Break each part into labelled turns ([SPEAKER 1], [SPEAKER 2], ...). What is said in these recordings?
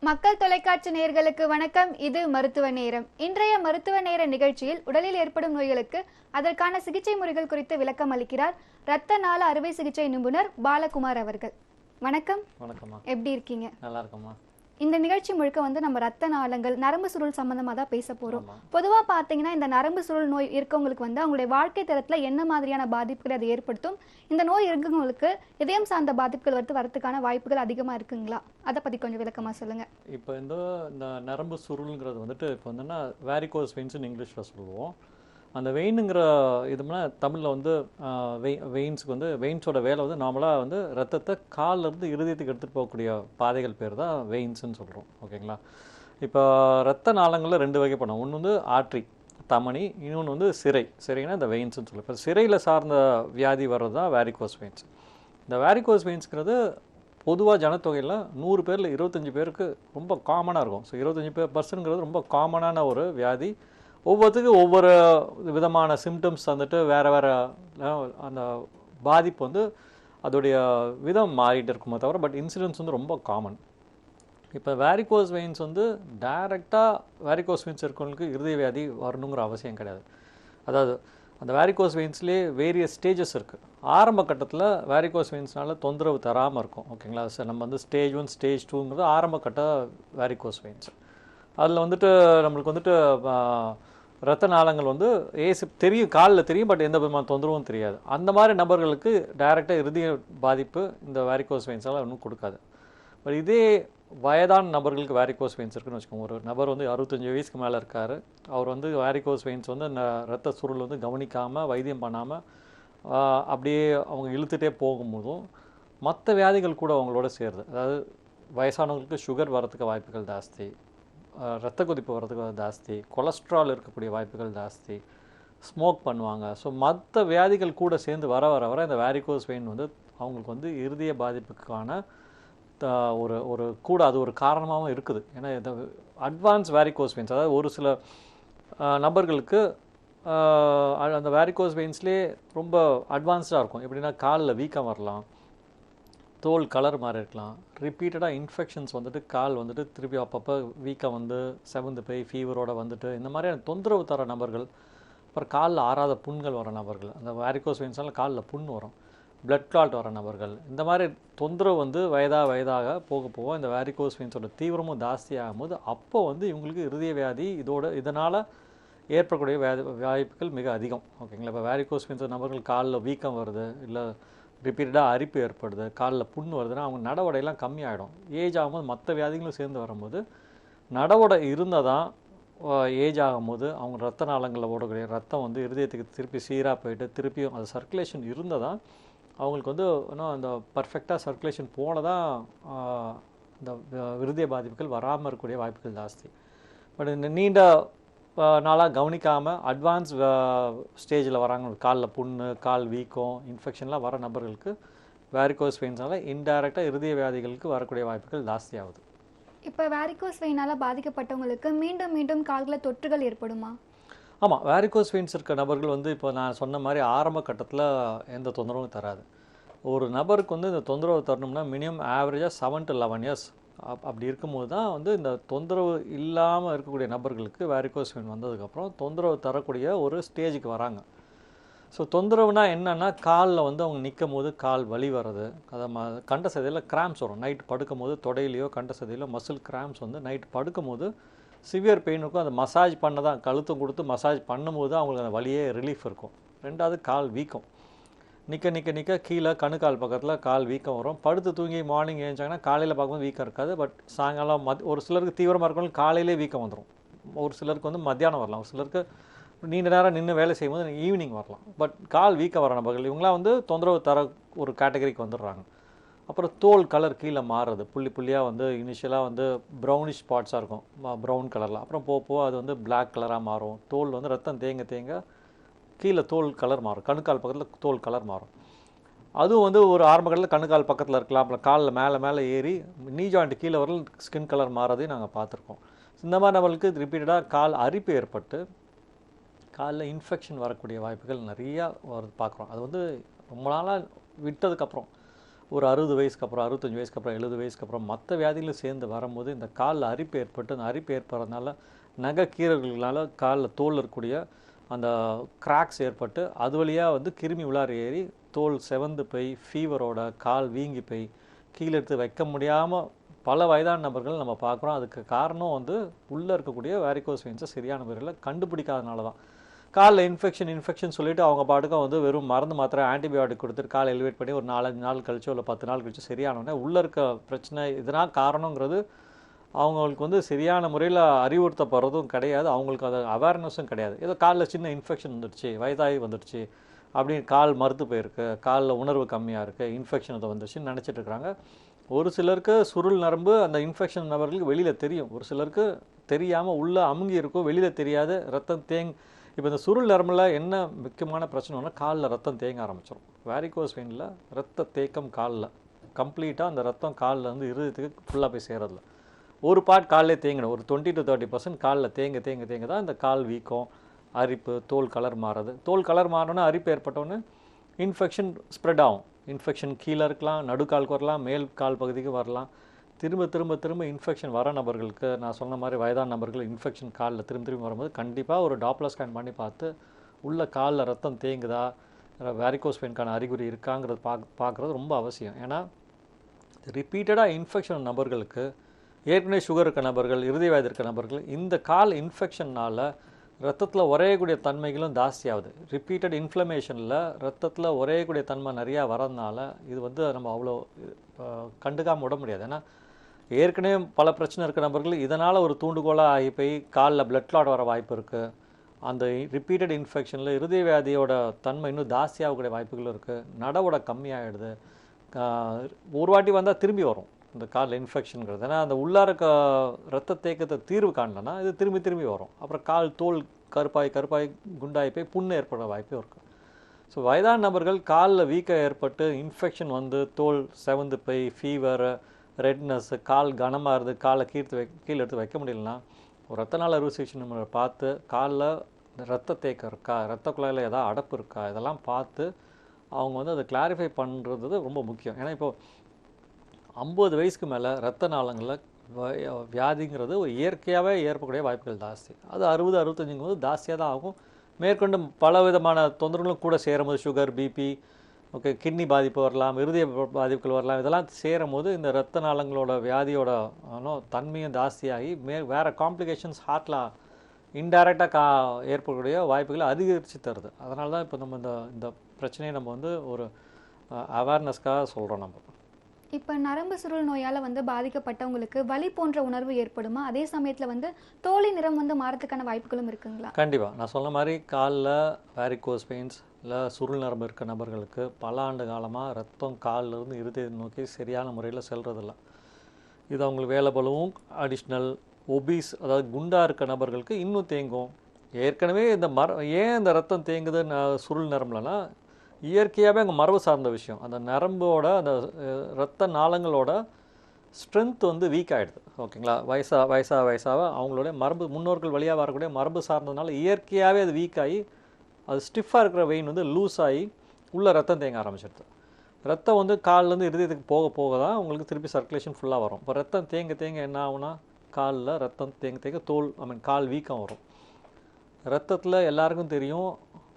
[SPEAKER 1] மக்கள் தொலைக்காட்சி நேயர்களுக்கு வணக்கம். இது மருத்துவ நேரம். இன்றைய மருத்துவ நேர நிகழ்ச்சியில் உடலில் ஏற்படும் நோய்களுக்கு அதற்கான சிகிச்சை முறைகள் குறித்து விளக்கம் அளிக்கிறார் இரத்த நாள அறுவை சிகிச்சை நிபுணர் பாலகுமார் அவர்கள். வணக்கம்.
[SPEAKER 2] வணக்கம்மா.
[SPEAKER 1] எப்படி இருக்கீங்க?
[SPEAKER 2] நல்லா இருக்கம்மா.
[SPEAKER 1] இந்த நிகழ்ச்சி முழுக்க நம்ம ரத்த நாளங்கள் நரம்பு சுருள் சம்பந்தமா தான் பேச போறோம். பொதுவா பாத்தீங்கன்னா இந்த நரம்பு சுருள் நோய் இருக்கவங்களுக்கு அவங்களுடைய வாழ்க்கை தரத்துல என்ன மாதிரியான பாதிப்புகளை அது ஏற்படுத்தும், இந்த நோய் இருக்கவங்களுக்கு இதயம் சார்ந்த பாதிப்புகள் வரதுக்கான வாய்ப்புகள் அதிகமா இருக்குங்களா? அதை பத்தி கொஞ்சம் விளக்கமா சொல்லுங்க.
[SPEAKER 2] இப்போ இந்த நரம்பு சுருள்ங்கிறது இப்போ வேரிகோஸ் வெயின்ஸ்னு இங்கிலீஷ்ல சொல்லுவோம். அந்த வெயினுங்கிற இதுனா தமிழில் வெயின்ஸுக்கு வெயின்ஸோட வேலை நார்மலாக ரத்தத்தை காலிலேருந்து இருதயத்துக்கு எடுத்துகிட்டு போகக்கூடிய பாதைகள் பேர் தான் வெயின்ஸ்ன்னு சொல்கிறோம். ஓகேங்களா? இப்போ ரத்த நாளங்களில் ரெண்டு வகை பண்ணோம். ஒன்று ஆர்ட்ரி தமனி, இன்னொன்று சிரைனா இந்த வெயின்ஸ்ன்னு சொல்லுவோம். இப்போ சிரையில் சார்ந்த வியாதி வர்றது தான் வேரிகோஸ் வெயின்ஸ். இந்த வேரிகோஸ் வெயின்ஸுங்கிறது பொதுவாக ஜனத்தொகையில் 100 பேரில் 25 பேருக்கு ரொம்ப காமனாக இருக்கும். ஸோ 25% ரொம்ப காமனான ஒரு வியாதி. ஒவ்வொருத்துக்கும் ஒவ்வொரு விதமான சிம்டம்ஸ் வேறு வேறு அந்த பாதிப்பு அதோடைய விதம் மாறிட்டு இருக்குமோ தவிர பட் இன்சிடென்ட்ஸ் ரொம்ப காமன். இப்போ வேரிகோஸ் வெயின்ஸ் டைரெக்டாக வேரிகோஸ் வெயின்ஸ் இருக்கவங்களுக்கு இருதய வியாதி வரணுங்கிற அவசியம் கிடையாது. அதாவது அந்த வேரிகோஸ் வெயின்ஸ்லேயே வேரியஸ் ஸ்டேஜஸ் இருக்குது. ஆரம்ப கட்டத்தில் வேரிகோஸ் வெயின்ஸ்னால தொந்தரவு தராமல் இருக்கும். ஓகேங்களா? சார் நம்ம ஸ்டேஜ் 1 ஸ்டேஜ் 2ங்கிறது ஆரம்ப கட்ட வேரிகோஸ் வெயின்ஸ். அதில் நம்மளுக்கு ரத்த நாளங்கள் தெரியும், காலில் தெரியும், பட் எந்த விதமான தொந்தரவும் தெரியாது. அந்த மாதிரி நபர்களுக்கு டைரெக்டாக இருதய பாதிப்பு இந்த வேரிகோஸ் வெயின்ஸால் ஒன்றும் கொடுக்காது. பட் இதே வயதான நபர்களுக்கு வேரிகோஸ் வெயின்ஸ் இருக்குன்னு வச்சுக்கோங்க. ஒரு நபர் 65 வயசுக்கு மேலே இருக்கார். அவர் வேரிகோஸ் வெயின்ஸ் ரத்த சுருள் கவனிக்காமல் வைத்தியம் பண்ணாமல் அப்படியே அவங்க இழுத்துட்டே போகும்போதும் மற்ற வியாதிகள் கூட அவங்களோட சேருது. அதாவது வயசானவங்களுக்கு சுகர் வரதுக்கு வாய்ப்புகள் ஜாஸ்தி, ரத்த கொதிப்பு வரதுக்கு ஜாஸ்தி, கொலஸ்ட்ரால் இருக்கக்கூடிய வாய்ப்புகள் ஜாஸ்தி, ஸ்மோக் பண்ணுவாங்க. ஸோ மற்ற வியாதிகள் கூட சேர்ந்து வர வர வர இந்த வேரிகோஸ் வெயின் அவங்களுக்கு இருதய பாதிப்புக்கான ஒரு கூட அது ஒரு காரணமாகவும் இருக்குது. ஏன்னா இந்த அட்வான்ஸ் வேரிகோஸ் வெயின்ஸ், அதாவது ஒரு சில நபர்களுக்கு அந்த வேரிகோஸ் வெயின்ஸ்லேயே ரொம்ப அட்வான்ஸ்டாக இருக்கும். எப்படின்னா காலில் வீக்கம் வரலாம், தோல் கலர் மாதிரி இருக்கலாம், ரிப்பீட்டடாக இன்ஃபெக்ஷன்ஸ் கால் திருப்பி அப்பப்போ வீக்கம் செவந்து போய் ஃபீவரோட இந்த மாதிரியான தொந்தரவு தர நபர்கள், அப்புறம் காலில் ஆறாத புண்கள் வர நபர்கள், அந்த வேரிகோஸ் வெயின்ஸ்னால காலில் புண் வரும், பிளட் கிளாட் வர நபர்கள், இந்த மாதிரி தொந்தரவு வயதாக போக போக இந்த வேரிகோஸ் வெயின்ஸோட தீவிரமும் ஜாஸ்தி ஆகும்போது அப்போ இவங்களுக்கு இருதய வியாதி இதனால் ஏற்படக்கூடிய வாய்ப்புகள் மிக அதிகம். ஓகேங்களா? இப்போ வேரிகோஸ் வெயின்ஸ் நபர்கள் காலில் வீக்கம் வருது, இல்லை ரிப்பீட்டடாக அரிப்பு ஏற்படுது, காலில் புண் வருதுன்னா அவங்க நடவடையெல்லாம் கம்மியாகிடும். ஏஜ் ஆகும்போது மற்ற வியாதிகளும் சேர்ந்து வரும்போது நடவடை இருந்தால் தான் ஏஜ் ஆகும்போது அவங்க ரத்த நாளங்களில் ஓடக்கூடிய ரத்தம் இருதயத்துக்கு திருப்பி சீராக போயிட்டு திருப்பியும் அது சர்க்குலேஷன் இருந்தால் தான் அவங்களுக்கு இன்னும் அந்த பர்ஃபெக்டாக சர்க்குலேஷன் போனதான் இந்த இருதய பாதிப்புகள் வராமல் இருக்கக்கூடிய வாய்ப்புகள் ஜாஸ்தி. பட் இந்த நீண்ட நாளாக கவனிக்காமல் அட்வான்ஸ் ஸ்டேஜில் வராங்க, காலில் புண்ணு, கால் வீக்கம், இன்ஃபெக்ஷன்லாம் வர நபர்களுக்கு வேரிகோஸ் வெயின்ஸால் இன்டைரக்டாக இருதய வியாதிகளுக்கு வரக்கூடிய வாய்ப்புகள் ஜாஸ்தி ஆகுது.
[SPEAKER 1] இப்போ வேரிகோஸ் வெயினால் பாதிக்கப்பட்டவங்களுக்கு மீண்டும் மீண்டும் கால்களில் தொற்றுகள் ஏற்படுமா?
[SPEAKER 2] ஆமாம், வேரிகோஸ் வெயின்ஸ் இருக்க நபர்கள் இப்போ நான் சொன்ன மாதிரி ஆரம்ப கட்டத்தில் எந்த தொந்தரவும் தராது. ஒரு நபருக்கு இந்த தொந்தரவு தரணும்னா மினிமம் ஆவரேஜாக 7 to 11 years அப்படி இருக்கும்போது தான் இந்த தொந்தரவு இல்லாமல் இருக்கக்கூடிய நபர்களுக்கு வேரிகோஸ் வெயின் வந்ததுக்கப்புறம் தொந்தரவு தரக்கூடிய ஒரு ஸ்டேஜுக்கு வராங்க. ஸோ தொந்தரவுனா என்னென்னா காலில் அவங்க நிற்கும் போது கால் வலி வர்றது, அதை கண்ட சதையில் கிராம்ஸ் வரும். நைட் படுக்கும் போது தொடையிலையோ கண்ட சதையிலோ மசில் கிராம்ஸ் நைட் படுக்கும் போது சிவியர் பெயினுக்கும் அந்த மசாஜ் பண்ண தான் கழுத்தும் கொடுத்து மசாஜ் பண்ணும்போது அவங்களுக்கு அந்த வலியே ரிலீஃப் இருக்கும். ரெண்டாவது கால் வீக்கம், நிற்க கீழே கணுக்கால் பக்கத்தில் கால் வீக்கம் வரும். படுத்து தூங்கி மார்னிங் எழுந்தாங்கன்னா காலையில் பார்க்கும்போது வீக்கம் இருக்காது, பட் சாயங்காலம் ஒரு சிலருக்கு தீவிரமாக இருக்கணும் காலையிலே வீக்கம் வந்துடும். ஒரு சிலருக்கு மத்தியானம் வரலாம், ஒரு சிலருக்கு நீண்ட நேரம் நின்று வேலை செய்யும்போது ஈவினிங் வரலாம். பட் கால் வீக்கம் வர நபர்கள் இவங்களாம் தொந்தரவு தர ஒரு கேட்டகரிக்கு வந்துடுறாங்க. அப்புறம் தோல் கலர் கீழே மாறுறது, புள்ளி புள்ளியாக இனிஷியலாக ப்ரௌனிஷ் ஸ்பாட்ஸாக இருக்கும், ப்ரௌன் கலரில், அப்புறம் போக அது பிளாக் கலராக மாறும். தோல் ரத்தம் தேங்க கீழே தோல் கலர் மாறும், கணுக்கால் பக்கத்தில் தோல் கலர் மாறும். அதுவும் ஒரு ஆரம்ப கட்டத்தில் கணுக்கால் பக்கத்தில் இருக்கலாம், அப்புறம் காலில் மேலே ஏறி நீ ஜாயிண்ட் கீழே வரல ஸ்கின் கலர் மாறதையும் நாங்கள் பார்த்துருக்கோம். இந்த மாதிரி நம்மளுக்கு ரிப்பீட்டடாக கால் அரிப்பு ஏற்பட்டு காலில் இன்ஃபெக்ஷன் வரக்கூடிய வாய்ப்புகள் நிறையா பார்க்குறோம். அது ரொம்ப நாளாக விட்டதுக்கப்புறம் ஒரு 60 வயசுக்கு அப்புறம் 65 வயசுக்கு அப்புறம் 70 வயசுக்கு அப்புறம் மற்ற வியாதிகளும் சேர்ந்து வரும்போது இந்த காலில் அரிப்பு ஏற்பட்டு அந்த அரிப்பு ஏற்படுறதுனால நகை கீறல்களால் காலில் தோல் இருக்கக்கூடிய அந்த கிராக்ஸ் ஏற்பட்டு அது வழியாக வந்து கிருமி உள்ளார ஏறி தோல் செவந்து போய் ஃபீவரோட கால் வீங்கி போய் கீழே எடுத்து வைக்க முடியாமல் பல வயதான நபர்கள் நம்ம பார்க்குறோம். அதுக்கு காரணம் வந்து உள்ளே இருக்கக்கூடிய வேரிகோஸ் வெயின்ஸை சரியான முறையில் கண்டுபிடிக்காதனால தான். காலில் இன்ஃபெக்ஷன் சொல்லிவிட்டு அவங்க பாட்டுக்கும் வந்து வெறும் மருந்து மாத்திரை ஆன்டிபயோட்டிக் கொடுத்துட்டு காலை எலிவேட் பண்ணி ஒரு 4-5 நாள் கழிச்சோ இல்லை 10 நாள் கழிச்சு சரியானோடனே உள்ளே இருக்க பிரச்சனை இதனால் காரணங்கிறது அவங்களுக்கு வந்து சரியான முறையில் அறிவுறுத்தப்படுறதும் கிடையாது, அவங்களுக்கு அது அவேர்னஸும் கிடையாது. ஏதோ காலில் சின்ன இன்ஃபெக்ஷன் வந்துடுச்சு, வயதாகி வந்துடுச்சு அப்படின்னு கால் மறுத்து போயிருக்கு, காலில் உணர்வு கம்மியாக இருக்குது, இன்ஃபெக்ஷன் அதை வந்துடுச்சுன்னு நினச்சிட்டு இருக்கிறாங்க. ஒரு சிலருக்கு சுருள் நரம்பு அந்த இன்ஃபெக்ஷன் நபர்களுக்கு வெளியில் தெரியும், ஒரு சிலருக்கு தெரியாமல் உள்ளே அமுங்கி இருக்கும், வெளியில் தெரியாது, ரத்தம் இப்போ இந்த சுருள் நரம்பில் என்ன முக்கியமான பிரச்சனைனா காலில் ரத்தம் தேங்க ஆரம்பிச்சிடும். வேரிகோஸ் வெயினில் ரத்த தேக்கம் காலில் கம்ப்ளீட்டாக அந்த ரத்தம் காலில் வந்து இருதயத்துக்கு ஃபுல்லாக போய் சேரதில்ல. ஒரு பார்ட் காலிலே தேங்கணும், ஒரு 20 to 30% காலில் தேங்க தான் இந்த கால் வீக்கம், அரிப்பு, தோல் கலர் மாறுறது. தோல் கலர் மாறினோன்னா அரிப்பு ஏற்பட்டோன்னே இன்ஃபெக்ஷன் ஸ்ப்ரெட் ஆகும். இன்ஃபெக்ஷன் கீழே இருக்கலாம், நடுக்காலுக்கு வரலாம், மேல் கால் பகுதிக்கு வரலாம். திரும்ப இன்ஃபெக்ஷன் வர நபர்களுக்கு நான் சொன்ன மாதிரி வயதான நபர்கள் இன்ஃபெக்ஷன் காலில் திரும்ப வரும்போது கண்டிப்பாக ஒரு டாப்லர் ஸ்கேன் பண்ணி பார்த்து உள்ள காலில் ரத்தம் தேங்குதா, வேரிகோஸ் வெயின்கான அறிகுறி இருக்காங்கிறது பார்க்குறது ரொம்ப அவசியம். ஏன்னா ரிப்பீட்டடாக இன்ஃபெக்ஷன் நபர்களுக்கு, ஏற்கனவே சுகர் இருக்க நபர்கள், இருதய வியாதி இருக்க நபர்கள், இந்த கால் இன்ஃபெக்ஷன்னால் ரத்தத்தில் உறையக்கூடிய தன்மைகளும் ஜாஸ்தியாகுது. ரிப்பீட்டட் இன்ஃப்ளமேஷனில் ரத்தத்தில் உறையக்கூடிய தன்மை நிறையா வரதுனால இது வந்து நம்ம அவ்வளோ கண்டுக்காமல் விட முடியாது. ஏன்னா ஏற்கனவே பல பிரச்சனை இருக்க நபர்கள் இதனால் ஒரு தூண்டுகோலாக ஆகி போய் காலில் பிளட் கிளாட் வர வாய்ப்பு இருக்குது. அந்த ரிப்பீட்டட் இன்ஃபெக்ஷனில் இருதய வியாதியோட தன்மை இன்னும் ஜாஸ்தியாகக்கூடிய வாய்ப்புகள் இருக்குது. நடவோட கம்மியாகிடுது. ஒரு வாட்டி வந்தால் திரும்பி வரும் இந்த காலில் இன்ஃபெக்ஷனுங்கிறது. ஏன்னா அந்த உள்ளார ரத்த தேக்கத்தை தீர்வு காணலன்னா இது திரும்பி வரும். அப்புறம் கால் தோல் கருப்பாய் குண்டாகி போய் புண்ணு ஏற்படுற வாய்ப்பும் இருக்குது. ஸோ வயதான நபர்கள் காலில் வீக்கம் ஏற்பட்டு இன்ஃபெக்ஷன் வந்து தோல் செவந்து போய் ஃபீவர், ரெட்னஸ், கால் கனமாக இருந்து காலை கீழே எடுத்து வைக்க முடியலன்னா ஒரு ரத்த நாள அறுவை சிகிச்சை நம்ம பார்த்து காலில் ரத்த தேக்கம் இருக்கா, ரத்த குழாயில் ஏதாவது அடப்பு இருக்கா, இதெல்லாம் பார்த்து அவங்க வந்து அதை கிளாரிஃபை பண்ணுறது ரொம்ப முக்கியம். ஏன்னா இப்போது 50 வயசுக்கு மேலே ரத்த நாளங்களில் வியாதிங்கிறது ஒரு இயற்கையாகவே ஏற்படக்கூடிய வாய்ப்புகள் ஜாஸ்தி. அது 60-65 போது ஜாஸ்தியாக தான் ஆகும். மேற்கொண்டு பல விதமான தொந்தரவுகளும் கூட சேரும்போது சுகர், பிபி, ஓகே, கிட்னி பாதிப்பு வரலாம், இருதய பாதிப்புகள் வரலாம். இதெல்லாம் சேரும் போது இந்த ரத்த நாளங்களோட வியாதியோட தன்மையும் ஜாஸ்தியாகி வேறு காம்ப்ளிகேஷன்ஸ் ஹார்ட்டில் இன்டைரக்டாக ஏற்படக்கூடிய வாய்ப்புகளை அதிகரித்து தருது. அதனால தான் இப்போ நம்ம இந்த பிரச்சனையை நம்ம வந்து ஒரு அவேர்னஸ்க்காக சொல்கிறோம். நம்ம
[SPEAKER 1] இப்போ நரம்பு சுருள் நோயால் வந்து பாதிக்கப்பட்டவங்களுக்கு வலி போன்ற உணர்வு ஏற்படுமா? அதே சமயத்தில் வந்து தோலின் நிறம் வந்து மாறத்துக்கான வாய்ப்புகளும் இருக்குங்களா?
[SPEAKER 2] கண்டிப்பாக. நான் சொன்ன மாதிரி காலில் வேரிகோஸ் வெயின்ஸ் இல்லை சுருள் நரம்பு இருக்க நபர்களுக்கு பல ஆண்டு காலமாக ரத்தம் காலிலிருந்து இருதயம் நோக்கி சரியான முறையில் செல்றதில்ல. இது அவங்களுக்கு வேலை பளுவும் அடிஷ்னல் ஒபீஸ், அதாவது குண்டாக இருக்க நபர்களுக்கு இன்னும் தேங்கும். ஏற்கனவே ஏன் இந்த ரத்தம் தேங்குது சுருள் நரம்புலனா இயற்கையாகவே அங்கே மரபு சார்ந்த விஷயம். அந்த நரம்போட அந்த ரத்த நாளங்களோட ஸ்ட்ரென்த் வந்து வீக் ஆகிடுது. ஓகேங்களா? வயசாக அவங்களுடைய மரபு முன்னோர்கள் வழியாக வரக்கூடிய மரபு சார்ந்ததுனால இயற்கையாகவே அது வீக் ஆகி அது ஸ்டிஃபாக இருக்கிற வெயின் வந்து லூஸ் ஆகி உள்ளே ரத்தம் தேங்க ஆரம்பிச்சிடுது. ரத்தம் வந்து கால்லேருந்து இருதயத்துக்கு போக தான் உங்களுக்கு திருப்பி சர்க்குலேஷன் ஃபுல்லாக வரும். இப்போ ரத்தம் தேங்க என்ன ஆகுனா காலில் ரத்தம் தேங்க தோல் கால் வீக்கம் வரும். ரத்தத்தில் எல்லாருக்கும் தெரியும்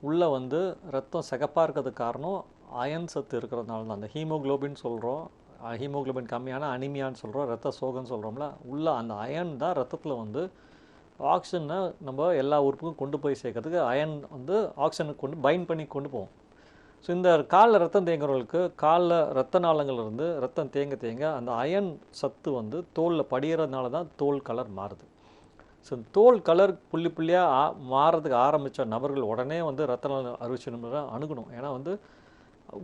[SPEAKER 2] உள்ளே வந்து ரத்தம் சிகப்பாக இருக்கிறதுக்கு காரணம் அயன் சத்து இருக்கிறதுனால தான். அந்த ஹீமோக்ளோபின் சொல்கிறோம், ஹீமோக்ளோபின் கம்மியான அனிமியான்னு சொல்கிறோம், ரத்த சோகன்னு சொல்கிறோம்ல. உள்ள அந்த அயன் தான் ரத்தத்தில் வந்து ஆக்சிஜனை நம்ம எல்லா உறுப்புக்கும் கொண்டு போய் சேர்க்கறதுக்கு அயன் வந்து ஆக்சிஜனுக்கு பைண்ட் பண்ணி கொண்டு போவோம். ஸோ இந்த காலில் ரத்தம் தேங்குறவங்களுக்கு காலில் ரத்த நாளங்கள்லேருந்து ரத்தம் தேங்க அந்த அயன் சத்து வந்து தோலில் படிகிறதுனால தான் தோல் கலர் மாறுது. ஸோ தோல் கலர் புள்ளியாக மாறதுக்கு ஆரம்பித்த நபர்கள் உடனே வந்து ரத்த நாள அறுவை சிகிச்சை அணுகணும். ஏன்னா வந்து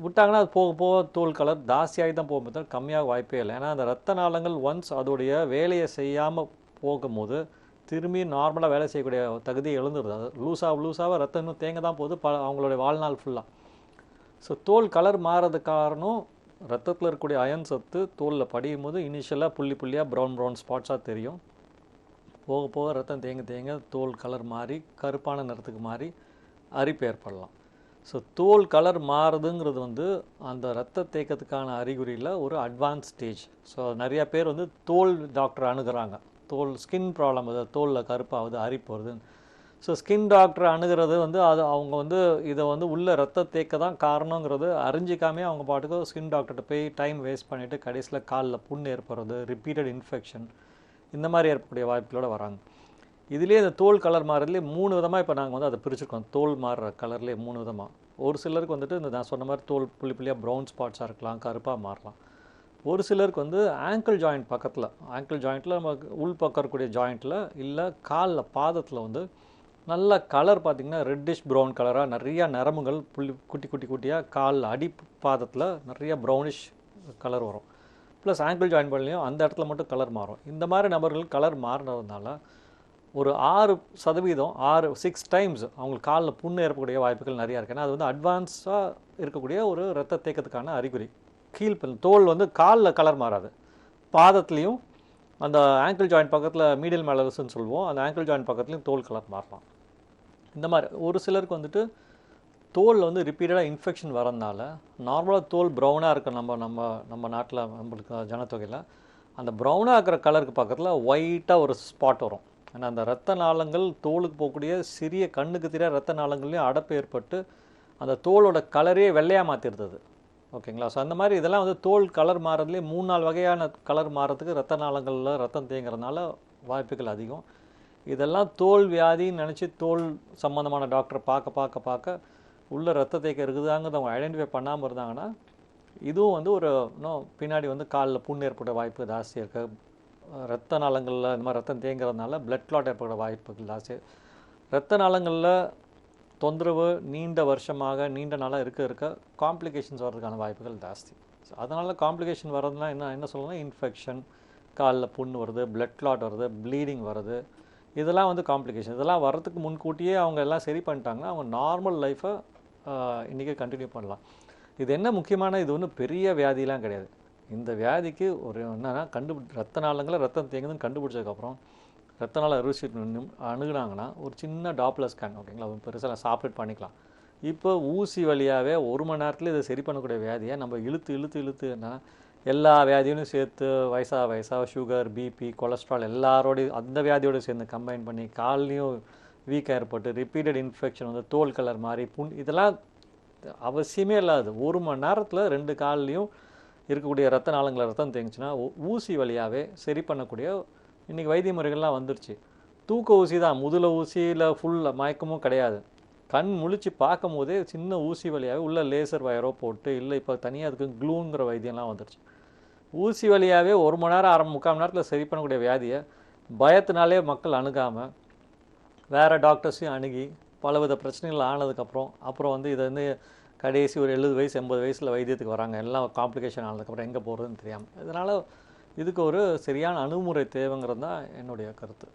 [SPEAKER 2] விட்டாங்கன்னா அது போக தோல் கலர் ஜாஸ்தியாகி தான் போகும்போது கம்மியாக வாய்ப்பே இல்லை. ஏன்னா அந்த ரத்த நாளங்கள் ஒன்ஸ் அதோடைய வேலையை செய்யாமல் போகும்போது திரும்பி நார்மலாக வேலை செய்யக்கூடிய தகுதியை எழுந்துருது. அது லூஸாக ரத்தம் இன்னும் தேங்க தான் போகுது அவங்களுடைய வாழ்நாள் ஃபுல்லாக. ஸோ தோல் கலர் மாறதுக்கு காரணம் ரத்தத்தில் இருக்கக்கூடிய அயன் சத்து தோலில் படியும் போது இனிஷியலாக புள்ளியாக ப்ரௌன் ஸ்பாட்ஸாக தெரியும். போக ரத்தம் தேங்க தோல் கலர் மாறி கருப்பான நிறத்துக்கு மாறி அரிப்பு ஏற்படலாம். ஸோ தோல் கலர் மாறுதுங்கிறது வந்து அந்த ரத்த தேக்கத்துக்கான அறிகுறியில் ஒரு அட்வான்ஸ் ஸ்டேஜ். ஸோ நிறையா பேர் வந்து தோல் டாக்டர் அணுகுறாங்க. தோல் ஸ்கின் ப்ராப்ளம் வருது, தோலில் கருப்பாகுது, அரிப்பு வருது. ஸோ ஸ்கின் டாக்டர் அணுகிறது வந்து அது அவங்க வந்து இதை வந்து உள்ள ரத்த தேக்க தான் காரணங்கிறது அறிஞ்சிக்காமே அவங்க பாட்டுக்கு ஸ்கின் டாக்டர்கிட்ட போய் டைம் வேஸ்ட் பண்ணிவிட்டு கடைசியில் காலில் புண் ஏற்படுறது, ரிப்பீட்டட் இன்ஃபெக்ஷன், இந்த மாதிரி ஏற்படக்கூடிய வாய்ப்புகளோடு வராங்க. இதுலேயே இந்த தோல் கலர் மாறுறதுலேயே 3 விதமாக இப்போ நாங்கள் வந்து அதை பிரிச்சுருக்கோம். தோல் மாறுற கலர்லேயே 3 விதமாக. ஒரு சிலருக்கு வந்துட்டு இந்த நான் சொன்ன மாதிரி தோல் புள்ளி புள்ளியாக ப்ரௌன் ஸ்பாட்ஸாக இருக்கலாம், கருப்பாக மாறலாம். ஒரு சிலருக்கு வந்து ஆங்கிள் ஜாயிண்ட் பக்கத்தில், ஆங்கிள் ஜாயிண்ட்டில் நம்ம உள் பக்கம் இருக்கக்கூடிய ஜாயிண்ட்டில் இல்லை காலில் பாதத்தில் வந்து நல்ல கலர் பார்த்திங்கன்னா ரெட்டிஷ் ப்ரௌன் கலராக நிறையா நரம்புகள் புள்ளி குட்டி குட்டி குட்டியாக கால் அடி பாதத்தில் நிறைய ப்ரௌனிஷ் கலர் வரும். ப்ளஸ் ஆங்கிள் ஜாயிண்ட் பண்ணலையும் அந்த இடத்துல மட்டும் கலர் மாறும். இந்த மாதிரி நபர்கள் கலர் மாறினதுனால ஒரு 6% 6 டைம்ஸ் அவங்களுக்கு காலில் புண்ணு ஏற்படக்கூடிய வாய்ப்புகள் நிறையா இருக்குது. ஏன்னா அது வந்து அட்வான்ஸாக இருக்கக்கூடிய ஒரு ரத்த தேக்கத்துக்கான அறிகுறி. தோல் வந்து காலில் கலர் மாறாது, பாதத்துலேயும் அந்த ஆங்கிள் ஜாயிண்ட் பக்கத்தில் மீடியல் மேலரஸ்ன்னு சொல்லுவோம், அந்த ஆங்கிள் ஜாயிண்ட் பக்கத்துலேயும் தோல் கலர் மாறலாம். இந்த மாதிரி ஒரு சிலருக்கு வந்துட்டு தோலில் வந்து ரிப்பீட்டடாக இன்ஃபெக்ஷன் வரதுனால நார்மலாக தோல் ப்ரௌனாக இருக்க நம்ம நாட்டில் நம்மளுக்கு ஜனத்தொகையில் அந்த ப்ரௌனாக இருக்கிற கலருக்கு பக்கத்தில் ஒயிட்டாக ஒரு ஸ்பாட் வரும். ஏன்னா அந்த ரத்த நாளங்கள் தோலுக்கு போகக்கூடிய சிறிய கண்ணுக்கு தெரியாத ரத்த நாளங்கள்லேயும் அடைப்பு ஏற்பட்டு அந்த தோலோட கலரே வெள்ளையாக மாற்றிருந்தது. ஓகேங்களா? ஸோ அந்த மாதிரி இதெல்லாம் வந்து தோல் கலர் மாறதுலேயே 3-4 வகையான கலர் மாறதுக்கு ரத்த நாளங்களில் ரத்தம் தேங்கிறதுனால வாய்ப்புகள் அதிகம். இதெல்லாம் தோல் வியாதின்னு நினச்சி தோல் சம்மந்தமான டாக்டரை பார்க்க உள்ள ரத்த தேக்கம் இருக்குதாங்கிறத அவங்க ஐடென்டிஃபை பண்ணாமல் இருந்தாங்கன்னா இதுவும் வந்து ஒரு இன்னும் பின்னாடி வந்து காலில் புண் ஏற்பட வாய்ப்பு ஜாஸ்தியாக இருக்குது. ரத்த நாளங்களில் இந்த மாதிரி ரத்தம் தேங்கிறதுனால பிளட் கிளாட் ஏற்பட வாய்ப்புகள் ஜாஸ்தி. ரத்த நாளங்களில் தொந்தரவு நீண்ட வருஷமாக நீண்ட நாளாக இருக்க காம்ப்ளிகேஷன்ஸ் வர்றதுக்கான வாய்ப்புகள் ஜாஸ்தி. அதனால் காம்ப்ளிகேஷன் வர்றதுனா என்ன சொல்லணும்னா இன்ஃபெக்ஷன், காலில் புண் வருது, பிளட் கிளாட் வருது, ப்ளீடிங் வருது, இதெல்லாம் வந்து காம்ப்ளிகேஷன். இதெல்லாம் வர்றதுக்கு முன்கூட்டியே அவங்க எல்லாம் சரி பண்ணிட்டாங்கன்னா அவங்க நார்மல் லைஃப்பை இன்றைக்கே கண்டினியூ பண்ணலாம். இது என்ன முக்கியமான, இது ஒன்றும் பெரிய வியாதிலாம் கிடையாது. இந்த வியாதிக்கு ஒரு என்னென்னா ரத்த நாளங்களில் ரத்தம் தேங்குதுன்னு கண்டுபிடிச்சதுக்கப்புறம் ரத்த நாள அறுவை அணுகுனாங்கன்னா ஒரு சின்ன டாப்லர் ஸ்கேன், ஓகேங்களா, பெருசாக சாப்பிட்டு பண்ணிக்கலாம். இப்போ ஊசி வழியாகவே 1 மணி நேரத்தில் இதை சரி பண்ணக்கூடிய வியாதியை நம்ம இழுத்துன்னா எல்லா வியாதியும் சேர்த்து வயசாக சுகர், பிபி, கொலஸ்ட்ரால் எல்லாரோடையும் அந்த வியாதியோடு சேர்ந்து கம்பைன் பண்ணி கால்லையும் வீக்காக ஏற்பட்டு ரிப்பீட்டட் இன்ஃபெக்ஷன் வந்து தோல் கலர் மாதிரி புண், இதெல்லாம் அவசியமே இல்லாது 1 மணி நேரத்தில் 2 கால்லையும் இருக்கக்கூடிய ரத்த நாளங்களில் ரத்தம் தேங்குச்சுன்னா ஊசி வழியாகவே சரி பண்ணக்கூடிய இன்றைக்கி வைத்திய முறைகள்லாம் வந்துருச்சு. தூக்க ஊசி தான், முதல ஊசியில் ஃபுல் மயக்கமும் கிடையாது. கண் முழிச்சு பார்க்கும் போதே சின்ன ஊசி வழியாகவே உள்ள லேசர் வயரோ போட்டு இல்லை இப்போ தனியாக அதுக்கு க்ளூங்கிற வைத்தியம்லாம் வந்துருச்சு. ஊசி வழியாகவே 1 மணி நேரம் 3/4 மணி நேரத்தில் சரி பண்ணக்கூடிய வியாதியை பயத்தினாலே மக்கள் அணுகாமல் வேறு டாக்டர்ஸையும் அணுகி பலவித பிரச்சனைகள் அப்புறம் வந்து இதை வந்து கடைசி ஒரு 70 வயசு 80 வயசில் வைத்தியத்துக்கு வராங்க. எல்லாம் காம்ப்ளிகேஷன் ஆனதுக்கப்புறம் எங்கே போகிறதுன்னு தெரியாமல். இதனால் இதுக்கு ஒரு சரியான அணுகுமுறை தேவைங்கிறது தான் என்னுடைய கருத்து.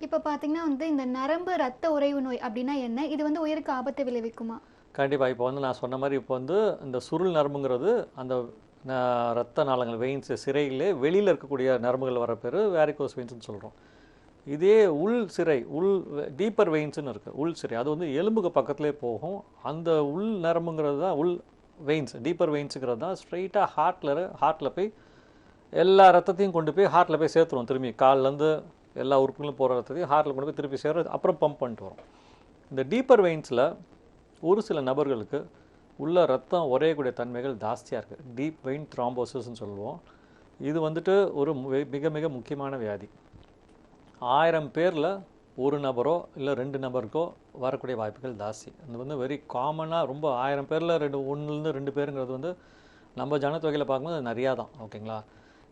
[SPEAKER 1] இப்போ பார்த்தீங்கன்னா வந்து இந்த நரம்பு ரத்த உறைவு நோய் அப்படின்னா என்ன? இது வந்து உயிருக்கு ஆபத்தை விளைவிக்குமா?
[SPEAKER 2] கண்டிப்பாக. இப்போ வந்து நான் சொன்ன மாதிரி இப்போ வந்து இந்த சுருள் நரம்புங்கிறது அந்த ரத்த நாளங்கள் வெயின்ஸ் சிறையிலே வெளியில் இருக்கக்கூடிய நரம்புகள் வர பேர் வேரிகோஸ் வெயின்ஸ்னு சொல்கிறோம். இதே உள் சிறை டீப்பர் வெயின்ஸ்னு இருக்குது, உள் சிறை, அது வந்து எலும்புக்கு பக்கத்துலேயே போகும். அந்த உள் நரம்புங்கிறது தான் உள் வெயின்ஸ், டீப்பர் வெயின்ஸுங்கிறது தான் ஸ்ட்ரைட்டாக ஹார்ட்டில் போய் எல்லா ரத்தத்தையும் கொண்டு போய் ஹார்ட்டில் போய் சேர்த்துருவோம். திரும்பி கால்லேருந்து எல்லா உறுப்புகளும் போகிற ரத்தத்தையும் ஹார்ட்டில் கொண்டு போய் திருப்பி சேர்த்து அப்புறம் பம்ப் பண்ணிட்டு வரும். இந்த டீப்பர் வெயின்ஸில் ஒரு சில நபர்களுக்கு உள்ள ரத்தம் உறையக்கூடிய தன்மைகள் ஜாஸ்தியாக இருக்குது. டீப் வெயின் த்ராம்போசிஸ்ன்னு சொல்லுவோம். இது வந்துட்டு ஒரு மிக மிக முக்கியமான வியாதி. 1000 பேரில் 1 நபரோ இல்லை 2 நபருக்கோ வரக்கூடிய வாய்ப்புகள் ஜாஸ்தி. இது வந்து வெரி காமனாக ரொம்ப 1000 பேரில் 1லேருந்து 2 பேருங்கிறது வந்து நம்ம ஜனத்தொகையில் பார்க்கும்போது அது நிறையா தான். ஓகேங்களா?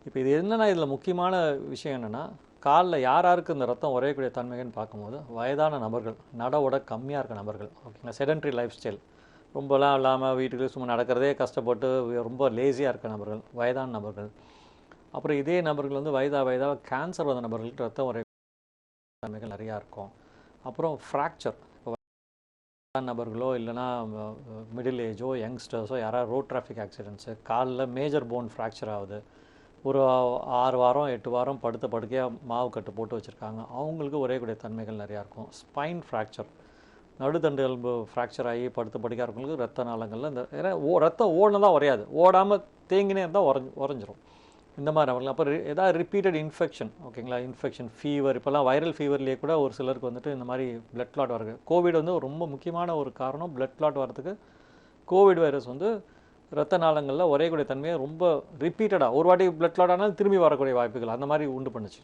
[SPEAKER 2] இப்போ இது என்னென்னா இதில் முக்கியமான விஷயம் என்னென்னா காலில் யாருக்கு இந்த ரத்தம் உறையக்கூடிய தன்மைகள்னு பார்க்கும்போது வயதான நபர்கள், நடவோட கம்மியாக இருக்க நபர்கள், ஓகேங்களா, செடன்ட்ரி லைஃப் ஸ்டைல், ரொம்பலாம் இல்லாமல் வீட்டுக்கு சும்மா நடக்கிறதே கஷ்டப்பட்டு ரொம்ப லேசியாக இருக்க நபர்கள், வயதான நபர்கள். அப்புறம் இதே நபர்கள் வந்து வயதாக கேன்சர் வந்த நபர்களுக்கு ரத்தம் உறைய தன்மைகள் நிறையா இருக்கும். அப்புறம் ஃப்ராக்சர், நபர்களோ இல்லைனா மிடில் ஏஜோ யங்ஸ்டர்ஸோ யாராவது ரோட் டிராஃபிக் ஆக்சிடென்ட்ஸு, காலில் மேஜர் போன் ஃப்ராக்சர் ஆகுது, ஒரு 6 வாரம் 8 வாரம் படுக்கையாக மாவு கட்டு போட்டு வச்சுருக்காங்க, அவங்களுக்கு உறையக்கூடிய தன்மைகள் நிறையா இருக்கும். ஸ்பைன் ஃப்ராக்சர், நடுத்தண்டு எலும்பு ஃப்ராக்சர் ஆகி படுக்க இருக்கவங்களுக்கு ரத்த நாளங்களில் இந்த ஏன்னா ரத்தம் ஓடினதான் உரையாது, ஓடாமல் தேங்கினே இருந்தால் உறைஞ்சிரும். இந்த மாதிரி அவர்கள் அப்போ ஏதாவது ரிப்பீட்டட் இன்ஃபெக்ஷன், ஓகேங்களா, இன்ஃபெக்ஷன், ஃபீவர், இப்போல்லாம் வைரல் ஃபீவர்லேயே கூட ஒரு சிலருக்கு வந்துட்டு இந்த மாதிரி பிளட் கிளாட் வருது. கோவிட் வந்து ரொம்ப முக்கியமான ஒரு காரணம். பிளட் கிளாட் வரதுக்கு கோவிட் வைரஸ் வந்து ரத்த நாளங்களில் ஒரேக்கூடிய தன்மையை ரொம்ப ரிப்பீட்டடாக ஒரு வாட்டி பிளட் கிளாட் ஆனாலும் திரும்பி வரக்கூடிய வாய்ப்புகள் அந்த மாதிரி உண்டு பண்ணுச்சு.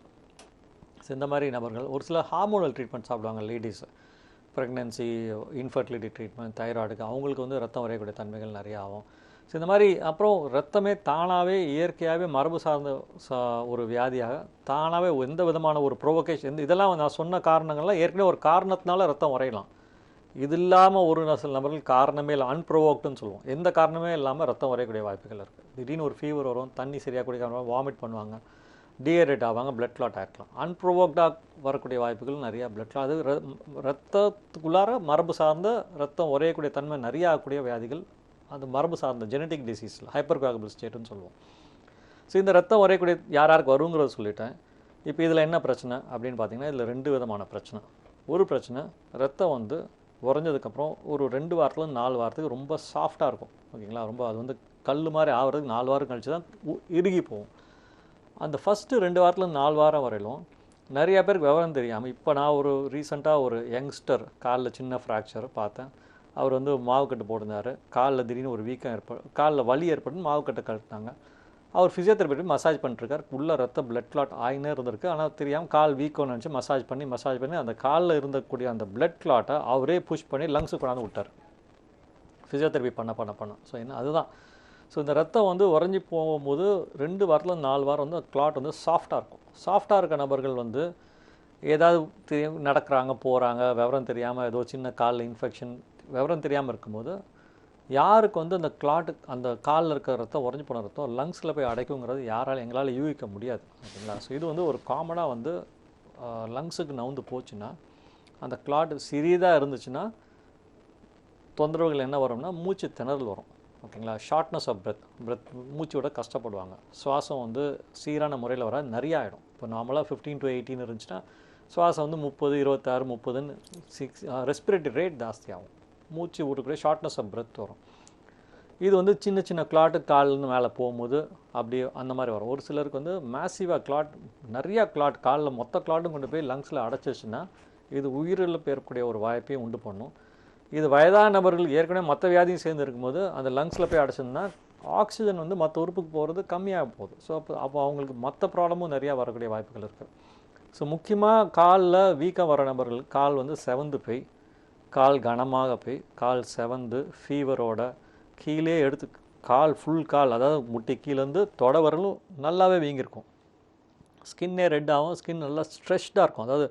[SPEAKER 2] ஸோ இந்த மாதிரி நபர்கள் ஒரு சில ஹார்மோனல் ட்ரீட்மெண்ட் சாப்பிடுவாங்க லேடிஸ், ப்ரெக்னென்சி, இன்ஃபர்டிலிட்டி ட்ரீட்மெண்ட், தைராய்டுக்கு, அவங்களுக்கு வந்து ரத்தம் வரையக்கூடிய தன்மைகள் நிறையா ஆகும். ஸோ இந்த மாதிரி அப்புறம் ரத்தமே தானாகவே இயற்கையாகவே மரபு சார்ந்த ஒரு வியாதியாக தானாகவே எந்த விதமான ஒரு ப்ரோவோகேஷன், இதெல்லாம் நான் சொன்ன காரணங்கள்லாம் ஏற்கனவே ஒரு காரணத்தினால ரத்தம் வரையலாம். இது இல்லாமல் ஒரு சில நபர்கள் காரணமே இல்லை, அன்ப்ரோவோக்டுன்னு சொல்லுவோம், எந்த காரணமே இல்லாமல் ரத்தம் வரையக்கூடிய வாய்ப்புகள் இருக்குது. திடீர்னு ஒரு ஃபீவர் வரும், தண்ணி சரியாக குடிக்காம வாமிட் பண்ணுவாங்க, டீஹைட்ரேட் ஆவாங்க, பிளட் கிளாட் ஆகிக்கலாம். அன்ப்ரோவோக்டாக வரக்கூடிய வாய்ப்புகள் நிறையா. பிளட் கிளாட் அது ரத்தத்துக்குள்ளார மரபு சார்ந்த ரத்தம் உரையக்கூடிய தன்மை நிறையா ஆகக்கூடிய வியாதிகள், அது மரபு சார்ந்த ஜெனட்டிக் டிசீஸில் ஹைப்பர் கோஆகுலபிள் ஸ்டேட்டுன்னு சொல்லுவோம். ஸோ இந்த ரத்தம் வரையக்கூடிய யாருக்கு வருங்கிறத சொல்லிட்டேன். இப்போ இதில் என்ன பிரச்சனை அப்படின்னு பார்த்தீங்கன்னா, இதில் 2 விதமான பிரச்சனை. ஒரு பிரச்சனை, ரத்தம் வந்து உறைஞ்சதுக்கப்புறம் ஒரு 2 வாரத்தில் 4 வாரத்துக்கு ரொம்ப சாஃப்டாக இருக்கும், ஓகேங்களா, ரொம்ப அது வந்து கல் மாதிரி ஆகிறதுக்கு 4 வாரம் கழிச்சு தான் இறுகி போகும். அந்த ஃபஸ்ட்டு 2 வாரத்தில் 4 வாரம் வரையிலும் நிறையா பேருக்கு விவரம் தெரியாமல், இப்போ நான் ஒரு ரீசெண்டாக ஒரு யங்ஸ்டர் காலில் சின்ன ஃப்ராக்சர் பார்த்தேன். அவர் வந்து மாவு கட்டு போட்டிருந்தார், காலில் திடீர்னு ஒரு வீக்கம் காலில் வலி ஏற்பட்டு மாவு கட்டை கட்டினாங்க. அவர் ஃபிசியோதெரப்பி மசாஜ் பண்ணிட்டுருக்கார், உள்ள ரத்த பிளட் கிளாட் ஆகினே இருந்திருக்கு. ஆனால் தெரியாமல் கால் வீக்கம்னு நினச்சி மசாஜ் பண்ணி அந்த காலில் இருந்தக்கூடிய அந்த பிளட் கிளாட்டை அவரே புஷ் பண்ணி லங்ஸுக்கு கொண்டாந்து விட்டார், ஃபிசியோதெரப்பி பண்ண. ஸோ என்ன அதுதான். ஸோ இந்த ரத்தம் வந்து உறைஞ்சி போகும்போது 2 வாரத்தில் 4 வாரம் வந்து கிளாட் வந்து சாஃப்டாக இருக்கும். சாஃப்டாக இருக்க நபர்கள் வந்து ஏதாவது நடக்கிறாங்க, போகிறாங்க, விவரம் தெரியாமல் ஏதோ சின்ன காலில் இன்ஃபெக்ஷன், விவரம் தெரியாமல் இருக்கும்போது யாருக்கு வந்து அந்த கிளாட்டு அந்த காலில் இருக்கிற ரத்தம் உறைஞ்சி போன ரத்தம் லங்ஸில் போய் அடைக்குங்கிறது எங்களால் யூகிக்க முடியாது, ஓகேங்களா. ஸோ இது வந்து ஒரு காமனாக வந்து லங்ஸுக்கு நவுந்து போச்சுன்னா, அந்த கிளாட் சிறிதாக இருந்துச்சுன்னா தொந்தரவுகள் என்ன வரும்னா மூச்சு திணறல் வரும், ஓகேங்களா. ஷார்ட்னஸ் ஆஃப் பிரெத் மூச்சு விட கஷ்டப்படுவாங்க. சுவாசம் வந்து சீரான முறையில் வர நிறைய ஆகிடும். இப்போ நார்மலாக 15 to 18 இருந்துச்சுன்னா சுவாசம் வந்து 30, 26, 30ன்னு ரெஸ்பிரேட்டரி ரேட் ஜாஸ்தியாகும், மூச்சு விட்டுக்கூடிய ஷார்ட்னஸ் ஆஃப் பிரெத் வரும். இது வந்து சின்ன சின்ன கிளாட்டு கால்னு மேலே போகும்போது அப்படியே அந்த மாதிரி வரும். ஒரு சிலருக்கு வந்து மேசிவாக கிளாட், நிறையா கிளாட் காலில் மொத்த கிளாட்டும் கொண்டு போய் லங்ஸில் அடைச்சிச்சுன்னா இது உயிரிழப்பு ஏற்படக்கூடிய ஒரு வாய்ப்பையும் உண்டு பண்ணும். இது வயதான நபர்கள் ஏற்கனவே மற்ற வியாதியும் சேர்ந்து இருக்கும்போது அந்த லங்ஸில் போய் அடைச்சிருந்தா ஆக்சிஜன் வந்து மற்ற உறுப்புக்கு போகிறது கம்மியாக போகுது. ஸோ அப்போ அவங்களுக்கு மற்ற ப்ராப்ளமும் நிறையா வரக்கூடிய வாய்ப்புகள் இருக்குது. ஸோ முக்கியமாக காலில் வீக்கம் வர நபர்கள் கால் வந்து செவந்து போய், கால் கனமாக போய், கால் செவந்து ஃபீவரோட கீழே எடுத்து கால் ஃபுல் கால், அதாவது முட்டி கீழேருந்து தொடை வரலும் நல்லாவே வீங்கியிருக்கும். ஸ்கின்னே ரெட் ஆகும், ஸ்கின் நல்லா ஸ்ட்ரெச்டாக இருக்கும். அதாவது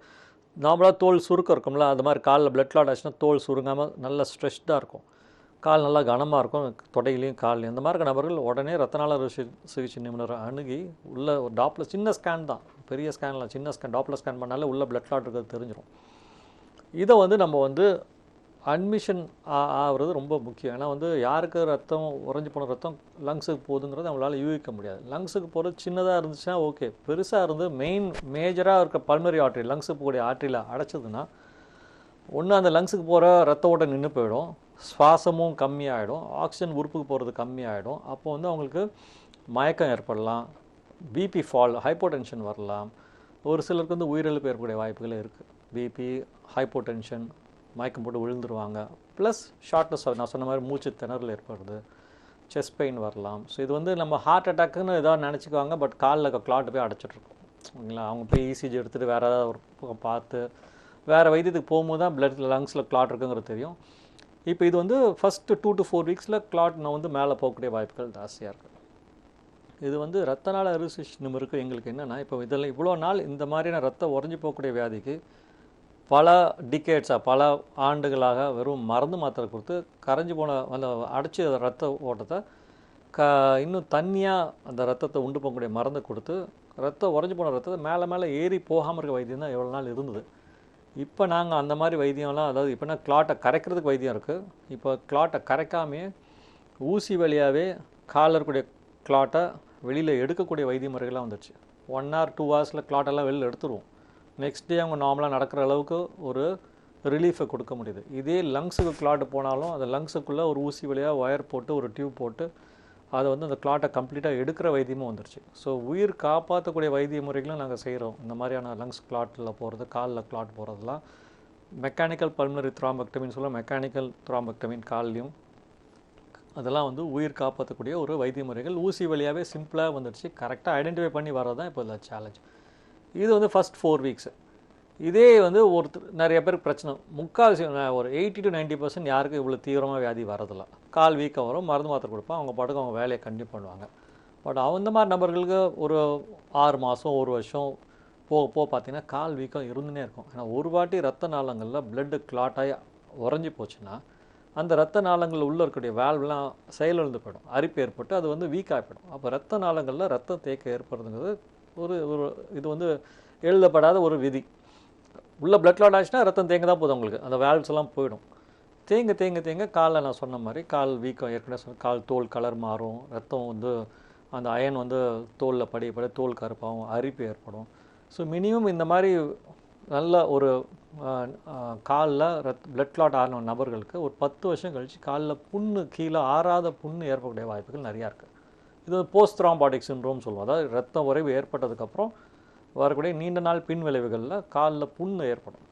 [SPEAKER 2] நார்மலாக தோல் சுருக்கம் இருக்கும்ல, அது மாதிரி காலில் பிளட் கிளாட் ஆச்சுன்னா தோல் சுருங்காமல் நல்லா ஸ்ட்ரெச்டாக இருக்கும், கால் நல்லா கனமாக இருக்கும், தொடையிலையும் கால்லையும். இந்த மாதிரி நபர்கள் உடனே ரத்தநாள சிகிச்சை நிபுணரை அணுகி உள்ள ஒரு டாப்லர், சின்ன ஸ்கேன் தான், பெரிய ஸ்கேனில் சின்ன ஸ்கேன், டாப்லர் ஸ்கேன் பண்ணாலே உள்ள பிளட் கிளாட் இருக்கிறது தெரிஞ்சிடும். இதை வந்து நம்ம வந்து அட்மிஷன் ஆகிறது ரொம்ப முக்கியம். ஏன்னா வந்து யாருக்கு ரத்தம் உறைஞ்சி போன ரத்தம் லங்ஸுக்கு போகுதுங்கிறது நம்மளால் யூகிக்க முடியாது. லங்ஸுக்கு போகிறது சின்னதாக இருந்துச்சுன்னா ஓகே, பெருசாக இருந்து மேஜராக இருக்க பல்மரி ஆர்ட்ரி, லங்ஸுக்கு போகக்கூடிய ஆர்ட்ரியில் அடைச்சதுன்னா ஒன்று அந்த லங்ஸுக்கு போகிற ரத்த ஓட்டம் நின்று போயிடும், சுவாசமும் கம்மியாகிடும், ஆக்சிஜன் உறுப்புக்கு போகிறது கம்மியாகிடும். அப்போ வந்து அவங்களுக்கு மயக்கம் ஏற்படலாம், பிபி ஃபால், ஹைப்போடென்ஷன் வரலாம். ஒரு சிலருக்கு வந்து உயிரிழப்பு ஏற்படக்கூடிய வாய்ப்புகள் இருக்குது. பிபி, ஹைப்போடென்ஷன், மயக்கம் போட்டு விழுந்துருவாங்க. ப்ளஸ் ஷார்ட்னஸ், நான் சொன்ன மாதிரி மூச்சு திணறல் ஏற்படுது, செஸ்ட் பெயின் வரலாம். ஸோ இது வந்து நம்ம ஹார்ட் அட்டாக்குன்னு ஏதாவது நினச்சிக்குவாங்க, பட் காலில் கிளாட் போய் அடைச்சிட்ருக்கோம், ஓகேங்களா. அவங்க போய் இசிஜி எடுத்துகிட்டு வேறு ஏதாவது ஒரு பார்த்து வேறு வைத்தியத்துக்கு போகும்போது தான் பிளட் லங்ஸில் கிளாட் இருக்குங்கிறது தெரியும். இப்போ இது வந்து ஃபஸ்ட்டு 2 to 4 வீக்ஸில் கிளாட் நான் வந்து மேலே போகக்கூடிய வாய்ப்புகள் ஜாஸ்தியாக இருக்குது. இது வந்து ரத்த நாள அறுவை நிபுணருக்கு எங்களுக்கு என்னென்னா, இப்போ இதில் இவ்வளோ நாள் இந்த மாதிரியான ரத்தம் உறைஞ்சி போகக்கூடிய வியாதிக்கு பல டிகேட்ஸாக, பல ஆண்டுகளாக வெறும் மருந்து மாத்திரை கொடுத்து கரைஞ்சி போன அந்த அடைச்சி ரத்த ஓட்டத்தை இன்னும் தண்ணியாக அந்த ரத்தத்தை உண்டு போகக்கூடிய மருந்து கொடுத்து ரத்தம் உறைஞ்சி போன ரத்தத்தை மேலே ஏறி போகாமல் இருக்க வைத்தியம் தான் எவ்வளோ நாள் இருந்தது. இப்போ நாங்கள் அந்த மாதிரி வைத்தியம்லாம், அதாவது இப்போனா கிளாட்டை கரைக்கிறதுக்கு வைத்தியம் இருக்குது. இப்போ கிளாட்டை கரைக்காமே ஊசி வழியாகவே காலில் இருக்கக்கூடிய கிளாட்டை வெளியில் எடுக்கக்கூடிய வைத்திய முறைகள்லாம் வந்துடுச்சு. 1 or 2 hours கிளாட்டெல்லாம் வெளியில் எடுத்துருவோம். நெக்ஸ்ட் டே அவங்க நார்மலாக நடக்கிற அளவுக்கு ஒரு ரிலீஃபை கொடுக்க முடியுது. இதே லங்ஸுக்கு கிளாட் போனாலும் அந்த லங்ஸுக்குள்ளே ஒரு ஊசி வழியாக ஒயர் போட்டு ஒரு டியூப் போட்டு அதை வந்து அந்த கிளாட்டை கம்ப்ளீட்டாக எடுக்கிற வைத்தியமும் வந்துருச்சு. ஸோ உயிர் காப்பாற்றக்கூடிய வைத்திய முறைகளும் நாங்கள் செய்கிறோம். இந்த மாதிரியான லங்ஸ் கிளாட்டில் போகிறது, காலில் கிளாட் போகிறதுலாம் மெக்கானிக்கல் பல்மனரி த்ராம்பெக்டமின்னு சொல்ல, மெக்கானிக்கல் த்ராம்பெக்டமின் கால்லையும் அதெல்லாம் வந்து உயிர் காப்பாற்றக்கூடிய ஒரு வைத்திய முறைகள் ஊசி வழியாகவே சிம்பிளாக வந்துடுச்சு. கரெக்டாக ஐடென்டிஃபை பண்ணி வர்றது தான் இப்போ இல்லை சேலஞ்ச். இது வந்து ஃபஸ்ட் 4 வீக்ஸு. இதே வந்து நிறைய பேருக்கு பிரச்சனை, முக்கால்வாசி ஒரு 80 to 90% யாருக்கும் இவ்வளோ தீவிரமாக வியாதி வரதில்லை. கால் வீக்கம் வரும், மருந்து மாத்திரை கொடுப்போம், அவங்க பாட்டுக்கு அவங்க வேலையை கண்டினியூ பண்ணுவாங்க. பட் அந்த மாதிரி நபர்களுக்கு ஒரு 6 மாதம் 1 வருஷம் போக பார்த்தீங்கன்னா கால் வீக்கம் இருந்துனே இருக்கும். ஏன்னா ஒரு வாட்டி ரத்த நாளங்களில் பிளட்டு கிளாட்டாகி உறைஞ்சி போச்சுன்னா அந்த ரத்த நாளங்கள் உள்ளே இருக்கக்கூடிய வேல்வெலாம் செயலிழந்து போயிடும், அரிப்பு ஏற்பட்டு அது வந்து வீக் ஆகிடும். அப்போ ரத்த நாளங்களில் ரத்த தேக்கம் ஏற்படுறதுங்கிறது ஒரு இது வந்து எழுதப்படாத ஒரு விதி. உள்ள பிளட் கிளாட் ஆச்சுன்னா ரத்தம் தேங்க தான் போதும், உங்களுக்கு அந்த வேல்வ்ஸ் எல்லாம் போயிடும். தேங்க காலில் நான் சொன்ன மாதிரி கால் வீக்கம், ஏற்கனவே சொன்ன கால் தோல் கலர் மாறும், ரத்தம் வந்து அந்த அயன் வந்து தோலில் படிப்பட தோல் கருப்பாகும், அரிப்பு ஏற்படும். ஸோ மினிமம் இந்த மாதிரி நல்ல ஒரு காலில் பிளட் கிளாட் ஆன நபர்களுக்கு ஒரு 10 வருஷம் கழித்து காலில் புண்ணு, கீழே ஆறாத புண்ணு ஏற்படக்கூடிய வாய்ப்புகள் நிறையா இருக்குது. இது போஸ்ட் த்ராம்பாட்டிக் சிண்ட்ரோம் சொல்லுவோம். அதாவது ரத்த உறைவு ஏற்பட்டதுக்கப்புறம் வரக்கூடிய நீண்ட நாள் பின் விளைவுகளில் காலில் புண்ணு ஏற்படும்.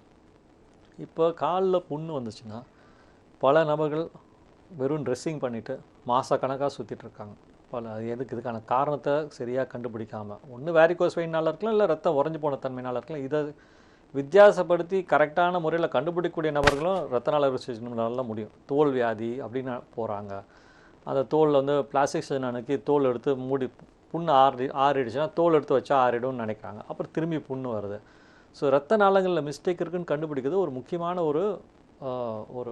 [SPEAKER 2] இப்போ காலில் புண்ணு வந்துச்சுன்னா பல நபர்கள் வெறும் ட்ரெஸ்ஸிங் பண்ணிவிட்டு மாதக்கணக்காக சுற்றிட்டுருக்காங்க. இதுக்கான காரணத்தை சரியாக கண்டுபிடிக்காமல், ஒன்று வேரிகோஸ் வெயினால் இருக்கலாம், இல்லை ரத்தம் உறைஞ்சி போன தன்மையினால் இருக்கலாம். இதை வித்தியாசப்படுத்தி கரெக்டான முறையில் கண்டுபிடிக்கக்கூடிய நபர்களும் ரத்த நாள அறுவை சிகிச்சைனால முடியும். தோல் வியாதி அப்படின்னு போகிறாங்க, அந்த தோலில் வந்து பிளாஸ்டிக் சர்ஜன் அணுக்கி தோல் எடுத்து மூடி புண்ணு ஆறிடுச்சுன்னா தோல் எடுத்து வச்சா ஆறிடும்னு நினைக்கிறாங்க. அப்புறம் திரும்பி புண்ணு வருது. ஸோ ரத்த நாளங்களில் மிஸ்டேக் இருக்குன்னு கண்டுபிடிக்கிறது ஒரு முக்கியமான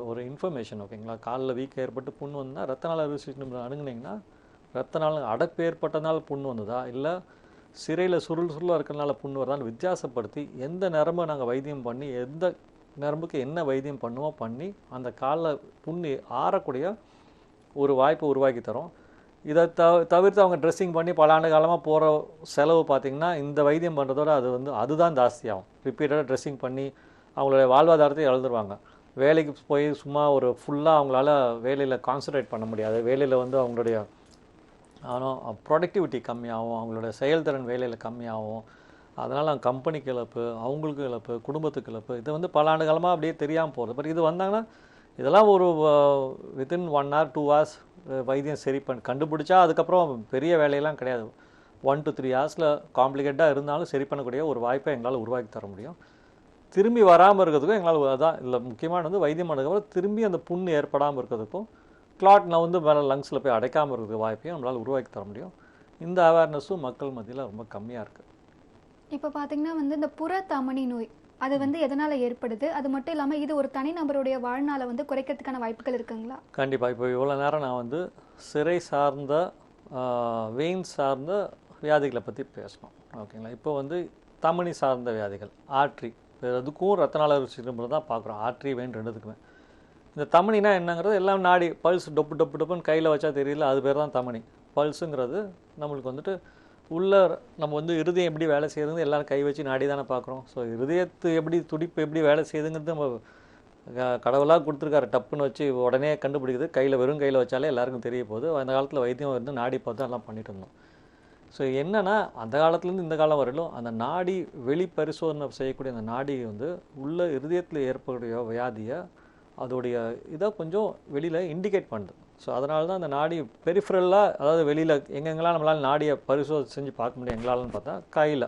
[SPEAKER 2] ஒரு இன்ஃபர்மேஷன். ஓகேங்களா? காலில் வீக்கம் ஏற்பட்டு புண்ணு வந்தால் ரத்த நாள அறுவை சிகிச்சை அணுகுனீங்கன்னா ரத்த நாளம் அடைப்பு ஏற்பட்டதுனால புண்ணு வந்ததா, இல்லை சிறையில் சுருளாக இருக்கிறதுனால புண்ணு வருதான்னு வித்தியாசப்படுத்தி எந்த நரம்பை நாங்கள் வைத்தியம் பண்ணி எந்த நரம்புக்கு என்ன வைத்தியம் பண்ணுவோம் பண்ணி அந்த காலில் புண்ணு ஆறக்கூடிய ஒரு வாய்ப்பை உருவாக்கி தரோம். இதை தவிர்த்து அவங்க ட்ரெஸ்ஸிங் பண்ணி பல ஆண்டு காலமாக போகிற செலவு பார்த்திங்கன்னா இந்த வைத்தியம் பண்ணுறதோட அதுதான் ஜாஸ்தியாகும். ரிப்பீட்டடாக ட்ரெஸ்ஸிங் பண்ணி அவங்களுடைய வாழ்வாதாரத்தை இழந்துருவாங்க. வேலைக்கு போய் சும்மா ஒரு ஃபுல்லாக அவங்களால வேலையில் கான்சன்ட்ரேட் பண்ண முடியாது. வேலையில் வந்து அவங்களுடைய ப்ரொடக்டிவிட்டி கம்மியாகும், அவங்களோட செயல்திறன் வேலையில் கம்மியாகும். அதனால் அவங்க கம்பெனிக்கு இழப்பு, அவங்களுக்கு இழப்பு, குடும்பத்துக்கு இழப்பு. இது வந்து பல ஆண்டு காலமாக அப்படியே தெரியாமல் போகிறது. பட் இது வந்தாங்கன்னா இதெல்லாம் ஒரு வித்தின் 1 hour 2 hours வைத்தியம் சரி கண்டுபிடிச்சா அதுக்கப்புறம் பெரிய வேலையெல்லாம் கிடையாது. 1 to 3 hours காம்ப்ளிகேட்டாக இருந்தாலும் சரி பண்ணக்கூடிய ஒரு வாய்ப்பை எங்களால் உருவாக்கி தர முடியும். திரும்பி வராமல் இருக்கிறதுக்கும் எங்களால் அதான் இல்லை முக்கியமான வைத்தியம் பண்ணதுக்கப்புறம் திரும்பி அந்த புண்ணு ஏற்படாமல் இருக்கிறதுக்கும் கிளாட் வந்து மேலே லங்ஸில் போய் அடைக்காமல் இருக்கிறதுக்கு வாய்ப்பையும் நம்மளால் உருவாக்கி தர முடியும். இந்த அவேர்னஸும் மக்கள் மத்தியில் ரொம்ப கம்மியாக இருக்குது.
[SPEAKER 1] இப்போ பார்த்தீங்கன்னா இந்த புற தமனி நோய் அது எதனால் ஏற்படுது? அது மட்டும் இல்லாமல் இது ஒரு தனிநபருடைய வாழ்நாளை குறைக்கிறதுக்கான வாய்ப்புகள் இருக்குங்களா?
[SPEAKER 2] கண்டிப்பாக. இப்போ இவ்வளோ நேரம் நான் சிறை சார்ந்த வெயின் சார்ந்த வியாதிகளை பற்றி பேசணும். ஓகேங்களா? இப்போ தமனி சார்ந்த வியாதிகள், ஆர்ட்ரி, அதுக்கும் ரத்த நாள அறுவை சிகிச்சை தான் பார்க்குறோம். ஆர்ட்ரி வெயின் ரெண்டுத்துக்குமே. இந்த தமனினா என்னங்கிறது எல்லாம் நாடி பல்ஸ் டொப்புன்னு கையில் வச்சா தெரியல, அது பேர் தான் தமனி. பல்ஸுங்கிறது நம்மளுக்கு உள்ள நம்ம இருதயம் எப்படி வேலை செய்யுதுங்கிறது எல்லோரும் கை வச்சு நாடி தானே பார்க்குறோம். ஸோ இருதயத்து எப்படி துடிப்பு எப்படி வேலை செய்யுதுங்கிறது நம்ம கடவுளாக கொடுத்துருக்காரு. டப்புன்னு வச்சு உடனே கண்டுபிடிக்குது. வெறும் கையில் வச்சாலே எல்லாருக்கும் தெரிய போகுது. அந்த காலத்தில் வைத்தியம் நாடி பார்த்து எல்லாம் பண்ணிட்டு இருந்தோம். ஸோ என்னென்னா அந்த காலத்துலேருந்து இந்த காலம் வரையிலும் அந்த நாடி வெளி பரிசோதனை செய்யக்கூடிய அந்த நாடி உள்ள இருதயத்தில் ஏற்படக்கூடிய வியாதியை அதோடைய இதை கொஞ்சம் வெளியில் இண்டிகேட் பண்ணுது. ஸோ அதனால தான் அந்த நாடி பெரிஃபரலாக, அதாவது வெளியில் எங்கெங்கெல்லாம் நம்மளால் நாடியை பரிசோதனை செஞ்சு பார்க்க முடியும் எங்களால்னு பார்த்தா கையில்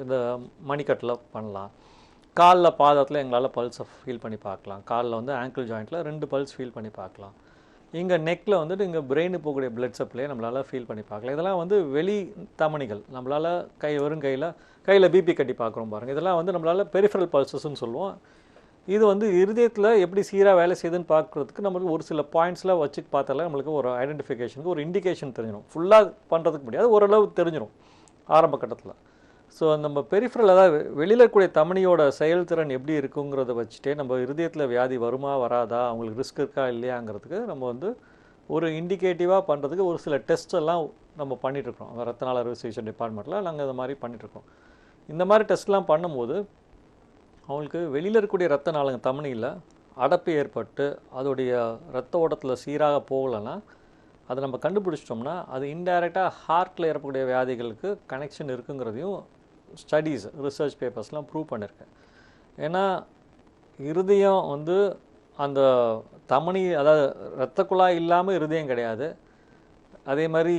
[SPEAKER 2] இந்த மணிக்கட்டில் பண்ணலாம், காலில் பாதத்தில் எங்களால் பல்ஸை ஃபீல் பண்ணி பார்க்கலாம், காலில் ஆங்கிள் ஜாயிண்ட்டில் 2 பல்ஸ் ஃபீல் பண்ணி பார்க்கலாம், இங்கே நெக்கில் இங்கே பிரெயினுக்கு போகக்கூடிய பிளட் சப்ளை நம்மளால் ஃபீல் பண்ணி பார்க்கலாம். இதெல்லாம் வெளி தமனிகள். நம்மளால் வெறும் கையில் பிபி கட்டி பார்க்குறோம் பாருங்கள். இதெல்லாம் நம்மளால் பெரிஃபரல் பல்சஸ்ன்னு சொல்லுவோம். இது இருதயத்தில் எப்படி சீராக வேலை செய்யுதுன்னு பார்க்குறதுக்கு நம்மளுக்கு ஒரு சில பாயிண்ட்ஸில் வச்சு பார்த்தாலே நம்மளுக்கு ஒரு ஐடென்டிஃபிகேஷனுக்கு ஒரு இண்டிகேஷன் தெரிஞ்சிடும். ஃபுல்லாக பண்ணுறதுக்கு முடியாது, ஓரளவு தெரிஞ்சிடும் ஆரம்ப கட்டத்தில். ஸோ நம்ம பெரிஃபரல், அதாவது வெளியில் இருக்கக்கூடிய தமனியோட செயல்திறன் எப்படி இருக்குங்கிறத வச்சுட்டே நம்ம இருதயத்தில் வியாதி வருமா வராதா, அவங்களுக்கு ரிஸ்க் இருக்கா இல்லையாங்கிறதுக்கு நம்ம ஒரு இண்டிகேட்டிவாக பண்ணுறதுக்கு ஒரு சில டெஸ்ட் எல்லாம் நம்ம பண்ணிகிட்ருக்கோம். ரத்த நாள அறுவை சிகிச்சை டிபார்ட்மெண்ட்டில் நாங்கள் இந்த மாதிரி பண்ணிகிட்ருக்கோம். இந்த மாதிரி டெஸ்ட்லாம் பண்ணும்போது அவங்களுக்கு வெளியில் இருக்கக்கூடிய ரத்த நாளங்கள் தமனியில் அடைப்பு ஏற்பட்டு அதோடைய ரத்த ஓட்டத்தில் சீராக போகலைன்னா அதை நம்ம கண்டுபிடிச்சிட்டோம்னா அது இன்டைரக்டாக ஹார்ட்டில் ஏற்படக்கூடிய வியாதிகளுக்கு கனெக்ஷன் இருக்குங்கிறதையும் ஸ்டடீஸ் ரிசர்ச் பேப்பர்ஸ்லாம் ப்ரூவ் பண்ணியிருக்கேன். ஏன்னா இருதயம் வந்து அந்த தமனி, அதாவது இரத்த குழாய் இல்லாமல் இருதயம் கிடையாது. அதே மாதிரி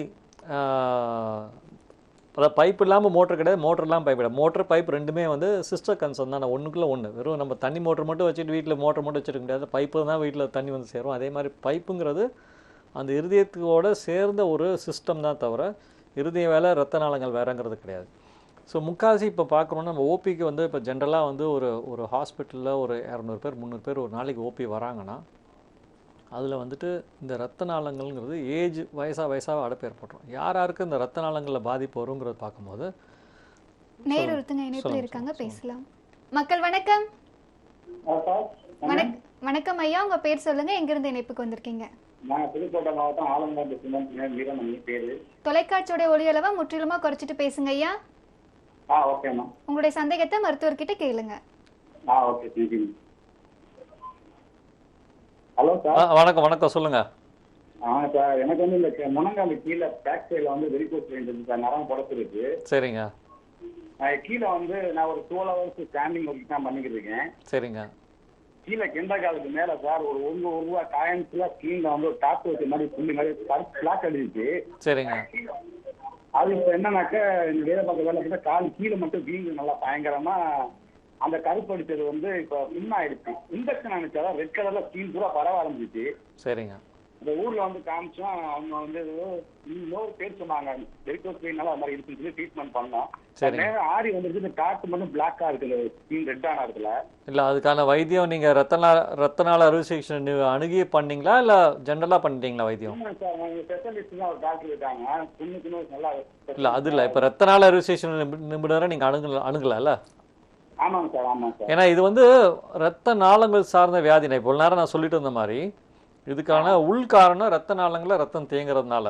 [SPEAKER 2] அதாவது பைப் இல்லாமல் மோட்டர் கிடையாது, மோட்டர் இல்லாமல் பைப் கிடையாது. மோட்டர் பைப் ரெண்டுமே வந்து சிஸ்டர் கன்சர்ன் தான், ஒன்றுக்குள்ளே ஒன்று. வெறும் நம்ம தண்ணி மோட்டர் மட்டும் வச்சுட்டு வீட்டில் மோட்டர் மட்டும் வச்சுருக்க முடியாது, பைப்பு தான் வீட்டில் தண்ணி வந்து சேரும். அதே மாதிரி பைப்புங்கிறது அந்த இருதயத்தோட சேர்ந்த ஒரு சிஸ்டம் தான் தவிர இருதய வேலை ரத்த நாளங்கள் வேறங்கிறது கிடையாது. ஸோ முக்கால்வாசி இப்போ பார்க்குறோன்னா நம்ம ஓபிக்கு வந்து இப்போ ஜென்ரலாக வந்து ஒரு ஹாஸ்பிட்டலில் ஒரு 200 பேர் 300 பேர் ஒரு நாளைக்கு ஓபி வராங்கன்னா அதில் வந்துட்டு இந்த ரத்த நாளங்கள்ங்கிறது வயசாக அடைப்பு ஏற்பட்டுரும். யாருக்கு இந்த ரத்த நாளங்களில் பாதிப்பு வருங்கிறத பார்க்கும்போது
[SPEAKER 1] நேரொருத்தங்க இணைப்பில் இருக்காங்க, பேசலாம். மக்கள் வணக்கம். வணக்கம் ஐயா, உங்க பேர் சொல்லுங்க, எங்கிருந்து இணைப்புக்கு வந்திருக்கீங்க?
[SPEAKER 3] நான் புதுக்கோட்டை மாவட்டம் ஆலங்காட்டு வீரமணி பேரு.
[SPEAKER 1] தொலைக்காட்சியோட ஒளி அளவை முற்றிலுமா குறைச்சிட்டு பேசுங்க ஐயா.
[SPEAKER 3] ஓகேம்மா.
[SPEAKER 1] உங்களுடைய சந்தேகத்தை மருத்துவர்கிட்ட கேளுங்க.
[SPEAKER 3] Okay, thank you. Hello sir.
[SPEAKER 2] வணக்கம் சொல்லுங்க.
[SPEAKER 3] சார், எனக்கு வந்து இந்த முனங்கால் கீழே பேக் சைடில் வந்து வெரிகோஸ் வெயின் இருக்கு சார், நரம் புடச்சிருக்கு.
[SPEAKER 2] சரிங்க.
[SPEAKER 3] கீழே வந்து நான் ஒரு 12 hours ஸ்டாண்டிங் ஒர்க் தான் பண்ணிக்கிட்டு இருக்கேன்.
[SPEAKER 2] சரிங்க.
[SPEAKER 3] கீழே கெண்ட காலுக்கு மேலே சார் ஒரு ரூபா காயின்ஸ்ல ஸ்கீன்ல வந்து ஒரு டாப் வச்ச மாதிரி புள்ளி மாதிரி பிளாக் அடிச்சு.
[SPEAKER 2] சரிங்க.
[SPEAKER 3] அது இப்போ என்னன்னாக்க இந்த வேலை பார்க்க வேலை பார்த்தா கால் கீழே மட்டும் வீங்கு நல்லா பயங்கரமா அந்த கருப்பு அடிச்சது வந்து இப்போ முன்னாயிடுச்சு. இன்ஜெக்ஷன் அனுப்பிச்சாதான் ரெட் கலர்ல ஸ்கீன் பூரா பரவ ஆரம்பிச்சிச்சு.
[SPEAKER 2] சரிங்க.
[SPEAKER 3] இந்த ஊர்ல வந்து காமிச்சோம், அவங்க வந்து இன்னொரு பேர் சொன்னாங்க வெரிகோஸ் வெயின்னால அது மாதிரி இருக்குன்னு சொல்லி ட்ரீட்மெண்ட் பண்ணோம். நேரம் ஆரி வந்துருக்கு, இந்த காட்டு மட்டும் பிளாக்கா இருக்குது, ஸ்கீன் ரெட் ஆன இடத்துல.
[SPEAKER 2] இல்ல அதுக்கான வைத்தியம் நீங்க ரத்த நாள அறுவை சிகிச்சை அணுகி பண்ணீங்களா இல்ல ஜெனரலா பண்ணிட்டீங்களா வைத்தியம்?
[SPEAKER 3] சார், ஸ்பெஷலிஸ்ட் தான் ஒரு டாக்டர் இருக்காங்க, புண்ணுக்குன்னு நல்லா.
[SPEAKER 2] இல்ல அது இல்ல, இப்ப ரத்த நாள அறுவை சிகிச்சை நிபுணரை நீங்க அணுகல?
[SPEAKER 3] ஆமாங்க சார், ஆமாங்க சார்.
[SPEAKER 2] ஏன்னா இது வந்து ரத்த நாளங்கள் சார்ந்த வியாதி. நான் இவ்வளவு நேரம் நான் சொல்லிட்டு இருந்த மாதிரி இதுக்கான உள்காரணம் ரத்த நாளங்கள்ல ரத்தம் தேங்குறதுனால.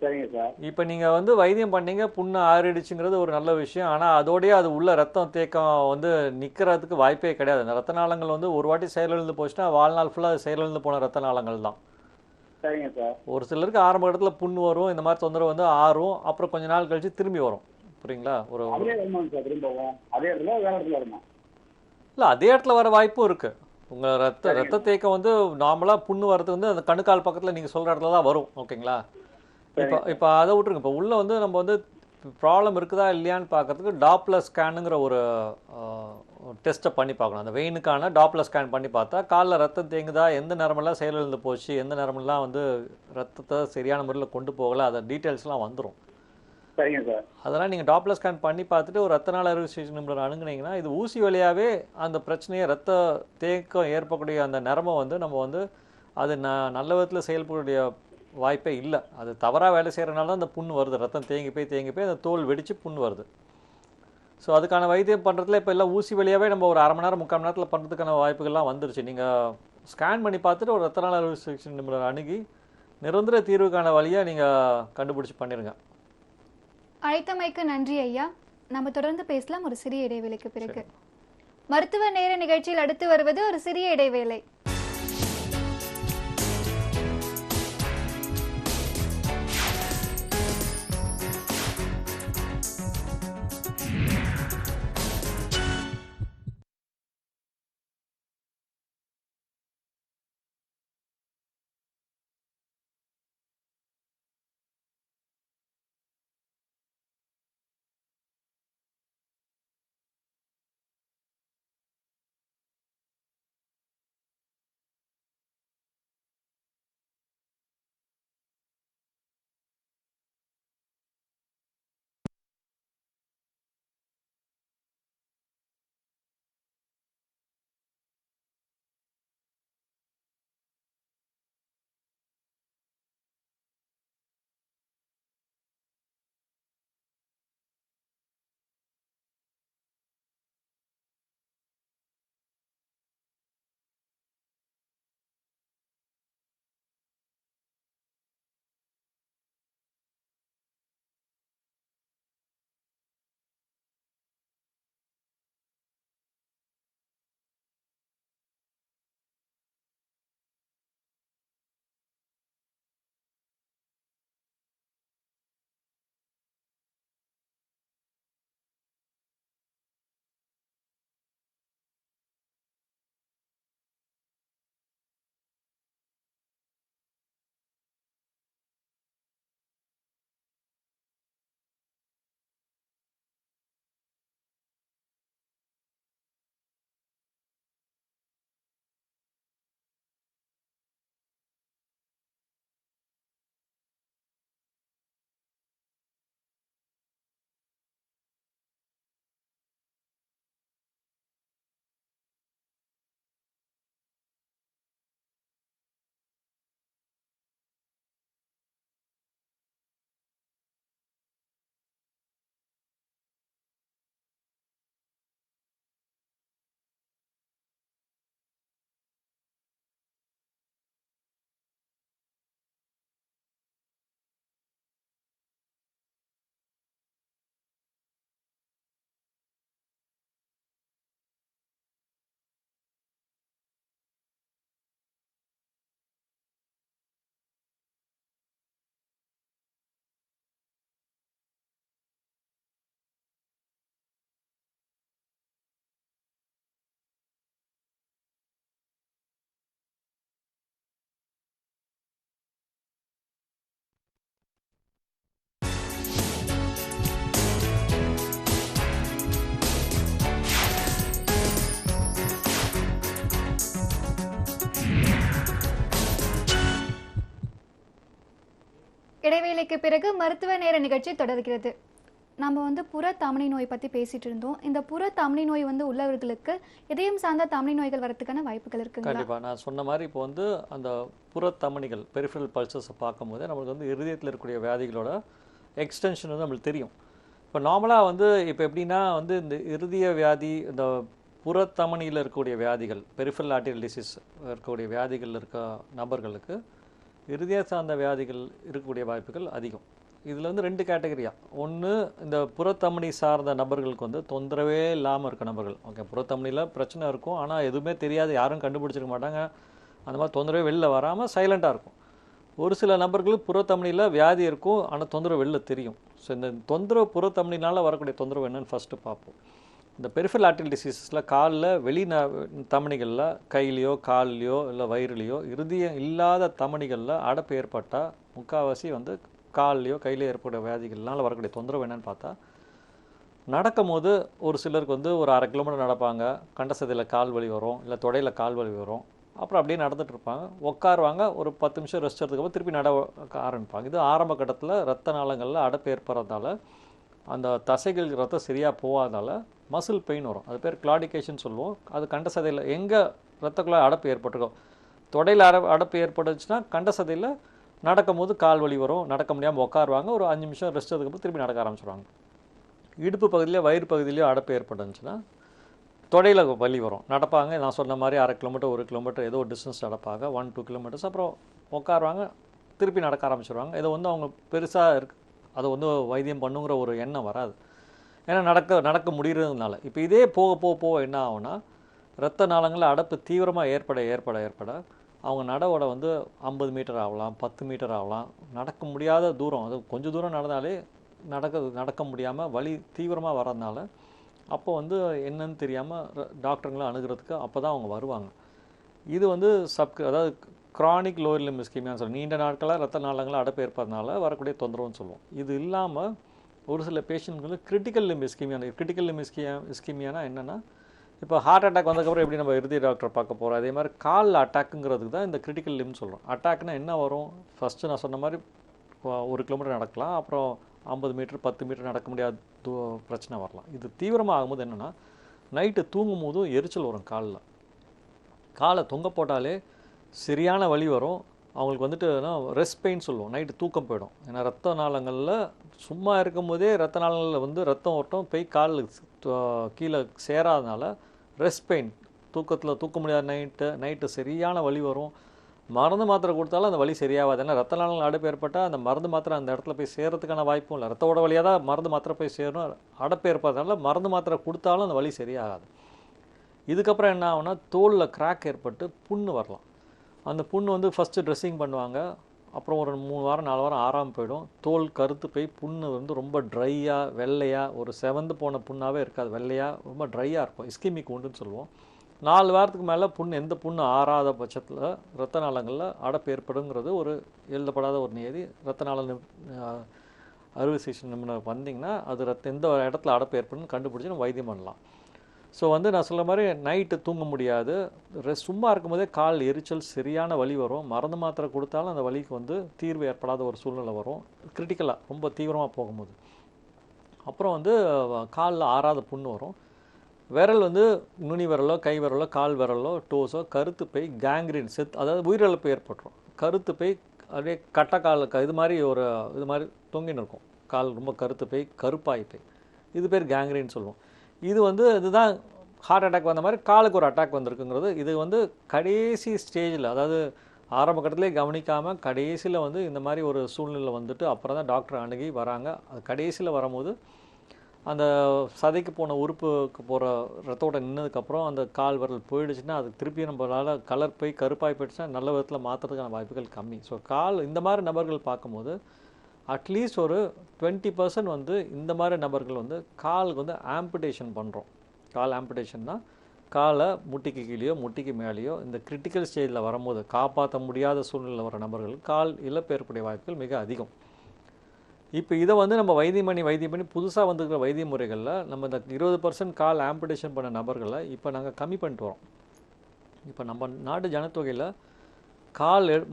[SPEAKER 3] சரிங்க சார்.
[SPEAKER 2] இப்போ நீங்கள் வந்து வைத்தியம் பண்ணீங்க, புண்ணு ஆறிடுச்சுங்கிறது ஒரு நல்ல விஷயம். ஆனால் அதோடய அது உள்ள ரத்தம் தேக்கம் வந்து நிற்கிறதுக்கு வாய்ப்பே கிடையாது. அந்த ரத்த நாளங்கள் வந்து ஒரு வாட்டி செயலிழந்து போச்சுன்னா வாழ்நாள் ஃபுல்லாக செயலிழந்து போன ரத்த நாளங்கள் தான்.
[SPEAKER 3] சரிங்க சார்.
[SPEAKER 2] ஒரு சிலருக்கு ஆரம்ப இடத்துல புண்ணு வரும், இந்த மாதிரி தொந்தரவு வந்து ஆறும், அப்புறம் கொஞ்ச நாள் கழிச்சு திரும்பி வரும். புரியுங்களா?
[SPEAKER 3] அதே இடத்துல வேற இடத்துல வருமா?
[SPEAKER 2] இல்லை, அதே இடத்துல வர வாய்ப்பும் இருக்குது. உங்கள் ரத்த தேக்கம் வந்து நார்மலாக புண்ணு வரது வந்து அந்த கணுக்கால் பக்கத்தில் நீங்கள் சொல்கிற இடத்துல தான் வரும். ஓகேங்களா? இப்போ அதை விட்டுருங்க. இப்போ உள்ளே வந்து நம்ம வந்து ப்ராப்ளம் இருக்குதா இல்லையான்னு பார்க்கறதுக்கு டாப்லர் ஸ்கேனுங்கிற ஒரு டெஸ்ட்டை பண்ணி பார்க்கணும். அந்த வெயினுக்கான டாப்லர் ஸ்கேன் பண்ணி பார்த்தா காலில் ரத்தம் தேங்குதா, எந்த நரம்பெல்லாம் செயலிழந்து போச்சு, எந்த நரம்பெல்லாம் வந்து ரத்தத்தை சரியான முறையில் கொண்டு போகலை, அதை டீட்டெயில்ஸ்லாம் வந்துடும்.
[SPEAKER 3] சரிங்க சார்.
[SPEAKER 2] அதெல்லாம் நீங்கள் டாப்லர் ஸ்கேன் பண்ணி பார்த்துட்டு ஒரு ரத்த நாள அறுவை சிகிச்சை நிபுணர் அணுகுனீங்கன்னா இது ஊசி வழியாகவே அந்த பிரச்சனையை ரத்த தேக்கம் ஏற்படக்கூடிய அந்த நரம்பை வந்து நம்ம வந்து அது நல்ல விதத்தில் செயல்படக்கூடிய வாய்ப்பே இல்லை. அது தவறாக வேலை செய்கிறனால தான் அந்த புண்ணு வருது. ரத்தம் தேங்கி போய் அந்த தோல் வெடித்து புண்ணு வருது. ஸோ அதுக்கான வைத்தியம் பண்ணுறதுல இப்போ எல்லாம் ஊசி வழியாகவே நம்ம ஒரு 1/2 மணி நேரம் 3/4 மணி நேரத்தில் பண்ணுறதுக்கான வாய்ப்புகள்லாம் வந்துருச்சு. நீங்கள் ஸ்கேன் பண்ணி பார்த்துட்டு ஒரு ரத்த நாள அறுவை சிகிச்சை நிபுணர் அணுகி நிரந்தர தீர்வுக்கான வழியை நீங்கள் கண்டுபிடிச்சி பண்ணிடுங்க.
[SPEAKER 1] அழைத்தமைக்கு நன்றி ஐயா. நம்ம தொடர்ந்து பேசலாம் ஒரு சிறிய இடைவேளைக்கு பிறகு. மருத்துவ நேர நிகழ்ச்சியில் அடுத்து வருவது ஒரு சிறிய இடைவேளை. இடைவேளைக்கு பிறகு மருத்துவ நேர நிகழ்ச்சி தொடர்கிறது. நம்ம வந்து புற தமனி நோய் பற்றி பேசிட்டு இருந்தோம். இந்த புற தமனி நோய் வந்து உள்ளவர்களுக்கு இதயம் சார்ந்த தமனி நோய்கள் வரதுக்கான வாய்ப்புகள் இருக்குங்களா?
[SPEAKER 2] கண்டிப்பாக நான் சொன்ன மாதிரி இப்போ வந்து அந்த புறத்தமனிகள் பெரிஃபரல் பல்சஸை பார்க்கும்போது நம்மளுக்கு வந்து இருதயத்தில் இருக்கக்கூடிய வியாதிகளோட எக்ஸ்டென்ஷன் வந்து நம்மளுக்கு தெரியும். இப்போ நார்மலாக வந்து இப்போ எப்படின்னா வந்து இந்த இருதய வியாதி, இந்த புறத்தமனியில் இருக்கக்கூடிய வியாதிகள், பெரிஃபரல் ஆர்டரியல் டிசீஸ் இருக்கக்கூடிய வியாதிகள் இருக்க நபர்களுக்கு இருதய சார்ந்த வியாதிகள் இருக்கக்கூடிய வாய்ப்புகள் அதிகம். இதில் வந்து 2 கேட்டகரியா. ஒன்று, இந்த புறத்தமனி சார்ந்த நபர்களுக்கு வந்து தொந்தரவே இல்லாமல் இருக்க நபர்கள். ஓகே, புறத்தமனியில் பிரச்சனை இருக்கும், ஆனால் எதுவுமே தெரியாது, யாரும் கண்டுபிடிச்சிருக்க மாட்டாங்க, அந்த மாதிரி தொந்தரவே வெளில வராமல் சைலண்ட்டாக இருக்கும். ஒரு சில நபர்கள் புறத்தமனியில் வியாதி இருக்கும், ஆனால் தொந்தரவு வெளில தெரியும். ஸோ இந்த தொந்தரவு புறத்தமனினால் வரக்கூடிய தொந்தரவு என்னன்னு ஃபஸ்ட்டு பார்ப்போம். இந்த பெரிஃபரல் ஆர்டரியல் டிசீஸில் காலில் வெளி தமனிகளில், கையிலையோ கால்லையோ இல்லை வயிறுலையோ இருதயம் இல்லாத தமனிகளில் அடைப்பு ஏற்பட்டால் முக்கால்வாசி வந்து கால்லையோ கையிலையோ ஏற்பட்ட வியாதிகள்னால வரக்கூடிய தொந்தரவு என்னன்னு பார்த்தா, நடக்கும் போது ஒரு சிலருக்கு வந்து ஒரு 1/2 கிலோமீட்டர் நடப்பாங்க, கண்டசதையில் கால் வலி வரும், இல்லை தொடையில் கால் வலி வரும், அப்புறம் அப்படியே நடந்துட்டு இருப்பாங்க, உட்காருவாங்க, ஒரு 10 நிமிஷம் ரெஸ்ட் எடுத்துக்கப்புறம் திருப்பி நட ஆரம்பிப்பாங்க. இது ஆரம்ப கட்டத்தில் ரத்த நாளங்களில் அடைப்பு ஏற்படுறதால அந்த தசைகள் ரத்தம் சரியாக போகாதால மசில் பெயின் வரும். அது பேர் கிளாடிகேஷன் சொல்லுவோம். அது கண்டசதையில் எங்கே ரத்த குழாய் அடைப்பு ஏற்பட்டிருக்கோம், தொடையில் அடைப்பு ஏற்பட்டுச்சுன்னா கண்டசதையில் நடக்கும்போது கால் வலி வரும், நடக்க முடியாமல் உட்காருவாங்க, ஒரு 5 நிமிஷம் ரெஸ்ட் எடுத்துக்கப்புறம் திருப்பி நடக்க ஆரம்பிச்சிடுவாங்க. இடுப்பு பகுதியிலையோ வயிறு பகுதியிலையோ அடைப்பு ஏற்பட்டுச்சுன்னா தொடையில் வலி வரும், நடப்பாங்க, நான் சொன்ன மாதிரி 1/2 கிலோமீட்டர் 1 கிலோமீட்டர் ஏதோ ஒரு டிஸ்டன்ஸ் நடப்பாங்க, 1-2 கிலோமீட்டர்ஸ், அப்புறம் உட்காருவாங்க, திருப்பி நடக்க ஆரம்பிச்சிடுவாங்க. இதை வந்து அவங்க பெருசாக அதை வந்து வைத்தியம் பண்ணுங்கிற ஒரு எண்ணம் வராது, ஏன்னா நடக்க முடிகிறதுனால. இப்போ இதே போக போக போக என்ன ஆகும்னா, இரத்த நாளங்களில் அடைப்பு தீவிரமாக ஏற்பட அவங்க நடவோட வந்து 50 மீட்டர் ஆகலாம், 10 மீட்டர் ஆகலாம், நடக்க முடியாத தூரம், அது கொஞ்சம் தூரம் நடந்தாலே நடக்க முடியாமல் வலி தீவிரமாக வர்றதுனால அப்போ வந்து என்னன்னு தெரியாமல் டாக்டருங்களை அணுகிறதுக்கு அப்போ தான் அவங்க வருவாங்க. இது வந்து அதாவது கிரானிக் லோயர் லிம்ப் இஸ்கீமியான்னு சொல்லுவோம். நீண்ட நாட்களாக ரத்த நாளங்களில் அடைப்பு ஏற்படுறதுனால வரக்கூடிய தொந்தரவுன்னு சொல்லுவோம். இது இல்லாமல் ஒரு சில பேஷண்ட்களுக்கு கிரிட்டிக்கல் லிம்ப் இஸ்கீமியானா என்னென்னா, இப்போ ஹார்ட் அட்டாக் வந்ததுக்கப்புறம் எப்படி நம்ம இருதய டாக்டர் பார்க்க போகிறோம், அதே மாதிரி கால் அட்டாக்குங்கிறதுக்கு தான் இந்த கிரிட்டிக்கல் லிம்ப் சொல்கிறோம். அட்டாக்னா என்ன வரும், ஃபஸ்ட்டு நான் சொன்ன மாதிரி 1 கிலோமீட்டர் நடக்கலாம், அப்புறம் 50 மீட்டர் 10 மீட்டர் நடக்க முடியாத பிரச்சனை வரலாம். இது தீவிரமாக ஆகும்போது என்னென்னா, நைட்டு தூங்கும் போதும் எரிச்சல் வரும், காலை தொங்க போட்டாலே சரியான வலி வரும். அவங்களுக்கு வந்துட்டு ரெஸ்ட் பெயின் சொல்லுவோம், நைட்டு தூக்கம் போயிடும். ஏன்னா ரத்த நாளங்களில் சும்மா இருக்கும்போதே ரத்த நாளங்களில் வந்து ரத்தம் ஓட்டம் போய் கால் கீழே சேராதனால ரெஸ்ட் பெயின், தூக்கத்தில் தூக்க முடியாத நைட்டு சரியான வலி வரும். மருந்து மாத்திரை கொடுத்தாலும் அந்த வலி சரியாகாது, ஏன்னா ரத்த நாளங்கள் அடைப்பு ஏற்பட்டால் அந்த மருந்து மாத்திரை அந்த இடத்துல போய் சேர்றதுக்கான வாய்ப்பும் இல்லை. ரத்தோட வழியாக தான் மருந்து மாத்திரை போய் சேரணும், அடைப்பு ஏற்படுறதுனால மருந்து மாத்திரை கொடுத்தாலும் அந்த வலி சரியாகாது. இதுக்கப்புறம் என்ன ஆகும்னா, தோலில் கிராக் ஏற்பட்டு புண்ணு வரலாம். அந்த புண்ணு வந்து ஃபஸ்ட்டு ட்ரெஸ்ஸிங் பண்ணுவாங்க, அப்புறம் ஒரு 3 வாரம் 4 வாரம் ஆறாமல் போயிடும். தோல் கருத்து போய் புண்ணு வந்து ரொம்ப ட்ரையாக வெள்ளையாக, ஒரு செவந்து போன புண்ணாகவே இருக்காது, வெள்ளையாக ரொம்ப ட்ரையாக இருக்கும், இஸ்கிமிக் உண்டுன்னு சொல்லுவோம். 4 வாரத்துக்கு மேலே எந்த புண்ணு ஆறாத பட்சத்தில் இரத்த நாளங்களில் அடைப்பு ஏற்படுங்கிறது ஒரு எழுதப்படாத ஒரு நியதி. இரத்த நாள அறுவை சிகிச்சை நிபுணர் வந்தீங்கன்னா அது எந்த இடத்துல அடைப்பு ஏற்படுன்னு கண்டுபிடிச்சி நம்ம வைத்தியம் பண்ணலாம். ஸோ வந்து நான் சொல்ல மாதிரி நைட்டு தூங்க முடியாது, சும்மா இருக்கும்போதே கால் எரிச்சல் சரியான வலி வரும், மருந்து மாத்திரை கொடுத்தாலும் அந்த வலிக்கு வந்து தீர்வு ஏற்படாத ஒரு சூழ்நிலை வரும், கிரிட்டிக்கலாக ரொம்ப தீவிரமாக போகும்போது. அப்புறம் வந்து காலில் ஆறாத புண்ணு வரும். விரல் வந்து நுனி விரலோ கை விரலோ கால் விரலோ டோஸோ கருத்து போய் கேங்க்ரீன் அதாவது உயிரிழப்பு ஏற்பட்டுரும். கருத்து போய் அப்படியே கட்டைக்கால் இது மாதிரி தொங்கின்னு இருக்கும், கால் ரொம்ப கருத்து போய் கருப்பாகி போய், இது பேர் கேங்க்ரீன் சொல்லுவோம். இதுதான் ஹார்ட் அட்டாக் வந்த மாதிரி காலுக்கு ஒரு அட்டாக் வந்திருக்குங்கிறது. இது வந்து கடைசி ஸ்டேஜில், அதாவது ஆரம்ப கட்டத்திலே கவனிக்காமல் கடைசியில் வந்து இந்த மாதிரி ஒரு சூழ்நிலை வந்துட்டு அப்புறம் தான் டாக்டர் அணுகி வராங்க. அது கடைசியில் வரும்போது அந்த சதைக்கு போன உறுப்புக்கு போகிற ரத்தோட நின்னதுக்கப்புறம் அந்த கால் விரல் போயிடுச்சுன்னா அது திருப்பி நம்மளால் கலர் போய் கருப்பாகி போயிடுச்சுன்னா நல்ல விதத்தில் மாற்றுறதுக்கான வாய்ப்புகள் கம்மி. ஸோ இந்த மாதிரி நபர்கள் பார்க்கும்போது அட்லீஸ்ட் ஒரு 20% வந்து இந்த மாதிரி நபர்கள் வந்து காலுக்கு வந்து ஆம்புடேஷன் பண்ணுறோம். கால் ஆம்புடேஷன்னா காலை முட்டிக்கு கீழேயோ முட்டிக்கு மேலேயோ இந்த கிரிட்டிக்கல் ஸ்டேஜில் வரும்போது காப்பாற்ற முடியாத சூழ்நிலை வர நபர்கள் கால் இழப்பு ஏற்படைய வாய்ப்புகள் மிக அதிகம். இப்போ இதை வந்து நம்ம வைத்தியம் பண்ணி புதுசாக வந்துருக்கிற வைத்திய முறைகளில் நம்ம இந்த 20% கால் ஆம்புடேஷன் பண்ண நபர்களை இப்போ நாங்கள் கம்மி பண்ணிட்டு வரோம். இப்போ நம்ம நாட்டு ஜனத்தொகையில்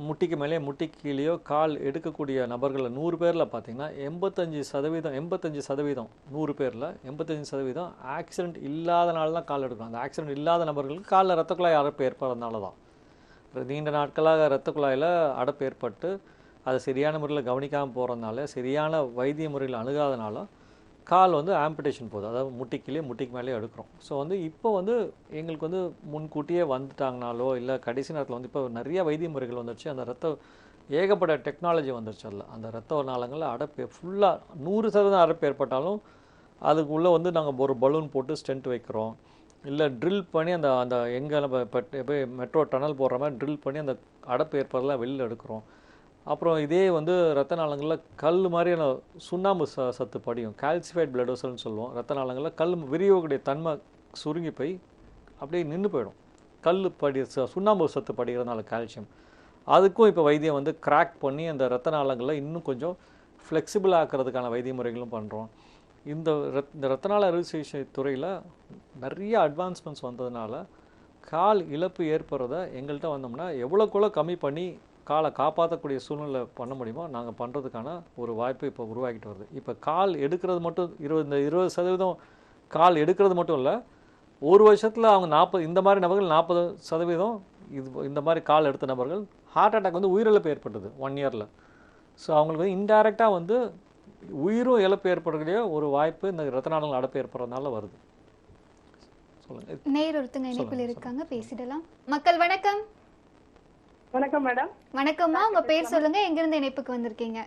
[SPEAKER 2] முட்டிக்கு மேலே முட்டிக்கு கீழேயோ கால் எடுக்கக்கூடிய நபர்கள் 100 பேரில் பார்த்தீங்கன்னா 85% 100 பேரில் 85% ஆக்சிடென்ட் இல்லாதனால தான் கால் எடுக்கணும். அந்த ஆக்சிடென்ட் இல்லாத நபர்களுக்கு காலில் இரத்த குழாய் அடைப்பு ஏற்படுறதுனால தான். நீண்ட நாட்களாக இரத்த குழாயில் அடைப்பு ஏற்பட்டு அதை சரியான முறையில் கவனிக்காமல் போகிறதுனால, சரியான வைத்திய முறையில் அணுகாதனால கால் வந்து ஆம்பிடேஷன் போகுது. அதாவது முட்டிக்கு மேலே எடுக்கிறோம். ஸோ வந்து இப்போ வந்து எங்களுக்கு வந்து முன்கூட்டியே வந்துட்டாங்கனாலோ இல்லை கடைசி நேரத்தில் வந்து இப்போ நிறைய வைத்திய முறைகள் வந்துருச்சு. அந்த ஏகப்பட்ட டெக்னாலஜி வந்துருச்சு. அதில் அந்த இரத்த நாளங்களில் அடைப்பு ஃபுல்லாக 100% அடைப்பு ஏற்பட்டாலும் அதுக்குள்ளே வந்து நாங்கள் ஒரு பலூன் போட்டு ஸ்டென்ட் வைக்கிறோம். இல்லை ட்ரில் பண்ணி அந்த அந்த எங்கே நம்ம இப்போ மெட்ரோ டனல் போடுற மாதிரி ட்ரில் பண்ணி அந்த அடைப்பு ஏற்படலாம் வெளியில் எடுக்கிறோம். அப்புறம் இதே வந்து இரத்த நாளங்களில் கல் மாதிரியான சுண்ணாம்பு சத்து படியும், கால்சிஃபைட் பிளட் வெசல்னு சொல்லுவோம். இரத்த நாளங்களில் கல் விரிவக்கூடிய தன்மை சுருங்கி போய் அப்படியே நின்று போயிடும். கல் சுண்ணாம்பு சத்து படிக்கிறதுனால கால்சியம் அதுக்கும் இப்போ வைத்தியம் வந்து கிராக் பண்ணி அந்த இரத்த நாளங்களில் இன்னும் கொஞ்சம் ஃப்ளெக்சிபிள் ஆக்கிறதுக்கான வைத்திய முறைகளும் பண்ணுறோம். இந்த இரத்த நாள அறுவை சிகிச்சை துறையில் நிறைய அட்வான்ஸ்மெண்ட்ஸ் வந்ததுனால கால் இழப்பு ஏற்படுறத எங்கள்கிட்ட வந்தோம்னா எவ்வளோக்குள்ள கம்மி பண்ணி காலை காப்பாற்றக்கூடிய சூழ்நிலை பண்ண முடியுமோ நாங்கள் பண்ணுறதுக்கான ஒரு வாய்ப்பு இப்போ உருவாக்கிட்டு வருது. இப்போ கால் எடுக்கிறது மட்டும் 20% கால் எடுக்கிறது மட்டும் இல்லை, ஒரு வருஷத்தில் அவங்க 40 இந்த மாதிரி நபர்கள் 40% இந்த மாதிரி கால் எடுத்த நபர்கள் ஹார்ட் அட்டாக் வந்து உயிரிழப்பு ஏற்பட்டது 1 இயரில். ஸோ அவங்களுக்கு வந்து இன்டைரக்டாக வந்து உயிரும் இழப்பு ஏற்படக்கூடிய ஒரு வாய்ப்பு இந்த இரத்த நாளங்கள் அடைப்பு ஏற்படுறதுனால வருது. சொல்லுங்க.
[SPEAKER 1] நேர் ஒருத்தங்க இணைப்பில் இருக்காங்க, பேசிடலாம். மக்கள் வணக்கம்.
[SPEAKER 4] வணக்கம் மேடம்.
[SPEAKER 1] வணக்கம்மா, உங்க பேர் சொல்லுங்க, எங்கிருந்து இணைப்புக்கு வந்திருக்கீங்க?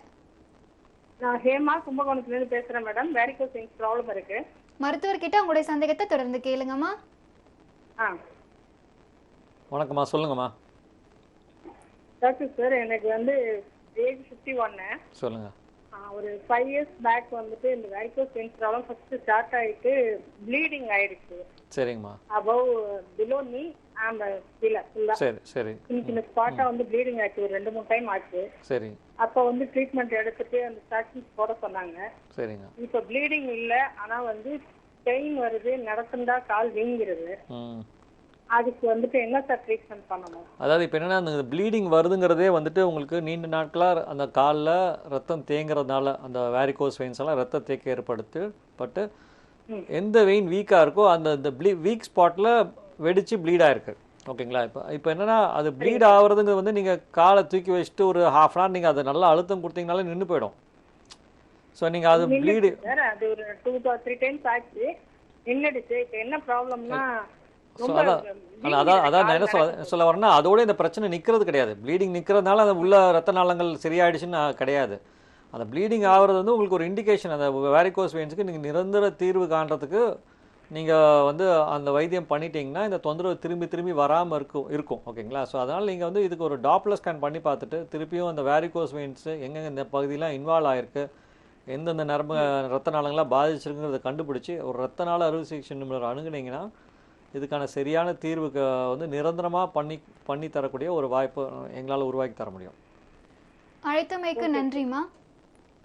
[SPEAKER 4] நான் ஹேமா கும்பகோணத்துல இருந்து பேசுறேன் மேடம். வேரிகோஸ் வெயின்ஸ் ப்ராப்ளம் இருக்கு.
[SPEAKER 1] மருத்துவர்கிட்ட உங்களுடைய சந்தேகத்தை தொடர்ந்து கேளுங்கம்மா.
[SPEAKER 2] வணக்கம்மா, சொல்லுங்கம்மா.
[SPEAKER 4] டாக்டர் சார், எனக்கு வந்து ஏஜ் 51.
[SPEAKER 2] சொல்லுங்க.
[SPEAKER 4] ஒரு 5 இயர்ஸ் பேக் வந்துட்டு இந்த varicose veins problem first start ஆயிட்டு ப்ளீடிங் ஆயிடுச்சு.
[SPEAKER 2] சரிங்கம்மா.
[SPEAKER 4] அபவ் பிலோ நீ அண்ட் கீழ ஃபுல்லா.
[SPEAKER 2] சரி சரி.
[SPEAKER 4] இந்த ஸ்பாட்டா வந்து ப்ளீடிங் ஆச்சு, ஒரு 2-3 டைம் ஆச்சு.
[SPEAKER 2] சரி.
[SPEAKER 4] அப்ப வந்து ட்ரீட்மெண்ட் எடுத்துட்டு அந்த ஸ்டாட்டின்ஸ் போட சொன்னாங்க.
[SPEAKER 2] சரிங்க.
[SPEAKER 4] இப்ப ப்ளீடிங் இல்ல, ஆனா வந்து பெயின் வருது, நடந்துட்டா கால் வீங்கிருது. அதுக்கு வந்துட்டு என்ன சார் ட்ரீட்மெண்ட் பண்ணணும்?
[SPEAKER 2] அதாவது இப்போ என்னன்னா, அந்த ப்ளீடிங் வருதுங்கிறதே வந்துட்டு உங்களுக்கு நீண்ட நாட்களாக அந்த காலில் ரத்தம் தேங்குறதுனால அந்த வேரிகோஸ் வெயின்ஸ் எல்லாம் ரத்த தேக்க ஏற்பட்டு எந்த வெயின் வீக்காக இருக்கோ அந்த வீக் ஸ்பாட்டில் வெடிச்சு ப்ளீட் ஆயிருக்கு. ஓகேங்களா? இப்போ என்னன்னா, அது ப்ளீட் ஆகுறதுங்கிறது வந்து நீங்கள் காலை தூக்கி வச்சுட்டு ஒரு ½ hour நீங்கள் அதை நல்லா அழுத்தம் கொடுத்தீங்கனாலே நின்று போயிடும். ஸோ நீங்கள் அது ப்ளீடு
[SPEAKER 4] அது ஒரு 2 or 3 டைம்ஸ் ஆச்சு, நின்னுடுச்சு. இப்போ என்ன ப்ராப்ளம்னா,
[SPEAKER 2] அதான் நான் என்ன சொல்ல வரேன்னா, அதோட இந்த பிரச்சனை நிற்கிறது கிடையாது. ப்ளீடிங் நிற்கிறதுனால அந்த உள்ள ரத்த நாளங்கள் சரியாயிடுச்சுன்னு கிடையாது. அந்த ப்ளீடிங் ஆகிறது வந்து உங்களுக்கு ஒரு இண்டிகேஷன். அந்த வேரிகோஸ் வெயின்ஸுக்கு நீங்கள் நிரந்தர தீர்வு காண்றதுக்கு நீங்கள் வந்து அந்த வைத்தியம் பண்ணிட்டீங்கன்னா இந்த தொந்தரவு திரும்பி வராமல் இருக்கும். ஓகேங்களா? ஸோ அதனால் நீங்கள் வந்து இதுக்கு ஒரு டாப்லர் ஸ்கேன் பண்ணி பார்த்துட்டு திருப்பியும் அந்த வேரிகோஸ் வெயின்ஸு எங்கெங்கே இந்த பகுதியெலாம் இன்வால்வ் ஆகிருக்கு, எந்தெந்த நரம்பு ரத்த நாளங்களாக பாதிச்சிருக்குங்கிறத கண்டுபிடிச்சி ஒரு ரத்த நாள அறுவை சிகிச்சை நிபுணர் அணுகுனீங்கன்னா இதுக்கான சரியான தீர்வுக்கு வந்து நிரந்தரமாக பண்ணி தரக்கூடிய ஒரு வாய்ப்பு எங்களால் உருவாக்கி தர முடியும்.
[SPEAKER 1] அழைத்தமைக்கு நன்றிம்மா.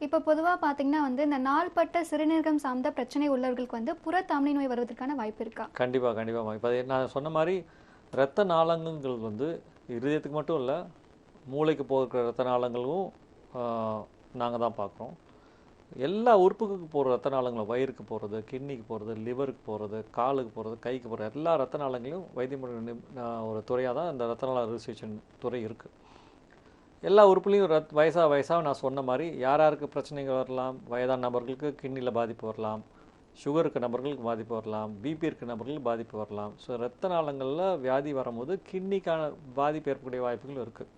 [SPEAKER 1] இப்போ பொதுவாக பார்த்தீங்கன்னா வந்து இந்த நாள்பட்ட சிறுநீரகம் சார்ந்த பிரச்சனை உள்ளவர்களுக்கு வந்து புறத்தாமணி நோய் வருவதற்கான வாய்ப்பு இருக்கா?
[SPEAKER 2] கண்டிப்பாக. இப்போ நான் சொன்ன மாதிரி இரத்த நாளங்கள் வந்து இருதயத்துக்கு மட்டும் இல்லை, மூளைக்கு போகிற இரத்த நாளங்களும் நாங்கள் தான் பார்க்குறோம். எல்லா உறுப்புக்கு போகிற ரத்த நாளங்களும், வயிறுக்கு போகிறது, கிட்னிக்கு போகிறது, லிவருக்கு போகிறது, காலுக்கு போகிறது, கைக்கு போகிற எல்லா ரத்த நாளங்களையும் வைத்திய ஒரு துறையாக தான் இந்த ரத்த நாள அறுவை சிகிச்சை துறை இருக்குது. எல்லா உறுப்புலையும் வயசாக நான் சொன்ன மாதிரி யாருக்கு பிரச்சனைகள் வரலாம். வயதான நபர்களுக்கு கிட்னியில் பாதிப்பு வரலாம், சுகர் இருக்க நபர்களுக்கு பாதிப்பு வரலாம், பிபி இருக்க நபர்களுக்கு பாதிப்பு வரலாம். ஸோ ரத்த நாளங்களில் வியாதி வரும்போது கிட்னிக்கான பாதிப்பு ஏற்படக்கூடிய வாய்ப்புகள் இருக்குது.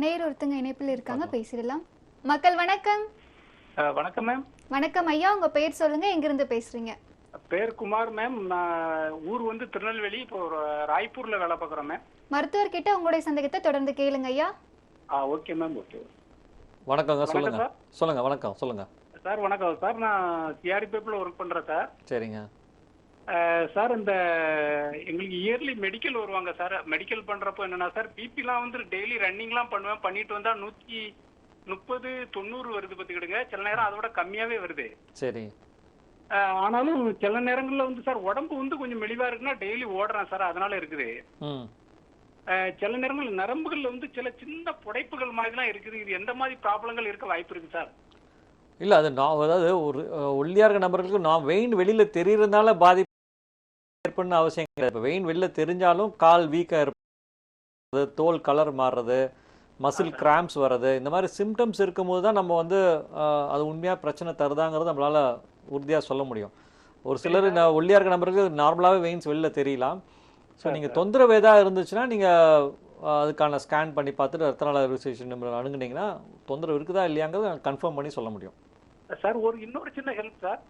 [SPEAKER 1] நேர் ஒருத்தங்க இணைப்பில் இருக்காங்க, பேசிடலாம். மக்கள் வணக்கம்.
[SPEAKER 3] வணக்கம் மேம்.
[SPEAKER 1] வணக்கம் ஐயா, உங்க பேர் சொல்லுங்க, எங்கிருந்து பேசுறீங்க?
[SPEAKER 3] பேர் குமார் மேம். நான் ஊர் வந்து திருநெல்வேலி, இப்போ ராய்ப்பூர்ல வேலை பார்க்குறோம் மேம்.
[SPEAKER 1] மருத்துவர்கிட்ட உங்களுடைய சந்தேகத்தை தொடர்ந்து கேளுங்க ஐயா.
[SPEAKER 3] Okay ma'am. ஓகே.
[SPEAKER 2] வணக்கங்க, சொல்லுங்க. வணக்கம், சொல்லுங்க
[SPEAKER 3] சார். வணக்கம் சார். நான் சிஆர்பிஎஃப்ல ஒர்க் பண்றேன் சார்.
[SPEAKER 2] சரிங்க
[SPEAKER 3] சார். இந்த எங்களுக்கு இயர்லி மெடிக்கல் வருவாங்க சார். மெடிக்கல் பண்றப்போ என்னன்னா சார், பிபிலாம் வந்து டெய்லி ரன்னிங்லாம் பண்ணுவேன். பண்ணிட்டு வந்தா 130-90 வருது பார்த்துக்கிடுங்க. சில நேரம் அதோட கம்மியாவே வருது.
[SPEAKER 2] சரி.
[SPEAKER 3] ஆனாலும் சில நேரங்கள்ல வந்து சார் உடம்பு வந்து கொஞ்சம் மெலிவா இருக்குன்னா டெய்லி ஓடுறேன் சார், அதனால இருக்குது.
[SPEAKER 5] சில நேரங்கள் நரம்புகள்ல வந்து சில சின்ன புடைப்புகள் மாதிரிலாம் இருக்குது. இது எந்த மாதிரி ப்ராப்ளங்கள் இருக்க வாய்ப்பு இருக்கு சார்?
[SPEAKER 2] இல்லை அது நான் அதாவது ஒரு ஒல்லியாக இருக்க நபர்களுக்கு நான் வெயின் வெளியில் தெரியறதுனால பாதிப்பு ஏற்படுன்னு அவசியம் கிடையாது. இப்போ வெயின் வெளியில் தெரிஞ்சாலும் கால் வீக்காக இருப்பது, தோல் கலர் மாறுறது, மசில் கிராம்ப்ஸ் வர்றது, இந்த மாதிரி சிம்டம்ஸ் இருக்கும்போது தான் நம்ம வந்து அது உண்மையாக பிரச்சனை தருதாங்கிறது நம்மளால் உறுதியாக சொல்ல முடியும். ஒரு சிலர் ஒல்லியாக இருக்க நபர்களுக்கு நார்மலாகவே வெயின்ஸ் வெளியில் தெரியலாம். ஸோ நீங்கள் தொந்தரவு ஏதாவது இருந்துச்சுன்னா நீங்கள் அதுக்கான ஸ்கேன் பண்ணி பார்த்துட்டு ரத்த நாள அறுவை சிகிச்சை நிபுணர் அணுகுனீங்கன்னா தொந்தரவு இருக்குதா இல்லையாங்கிறத கன்ஃபார்ம் பண்ணி சொல்ல முடியும்.
[SPEAKER 5] சார் இன்னொரு சின்ன ஹெல்ப் சார்.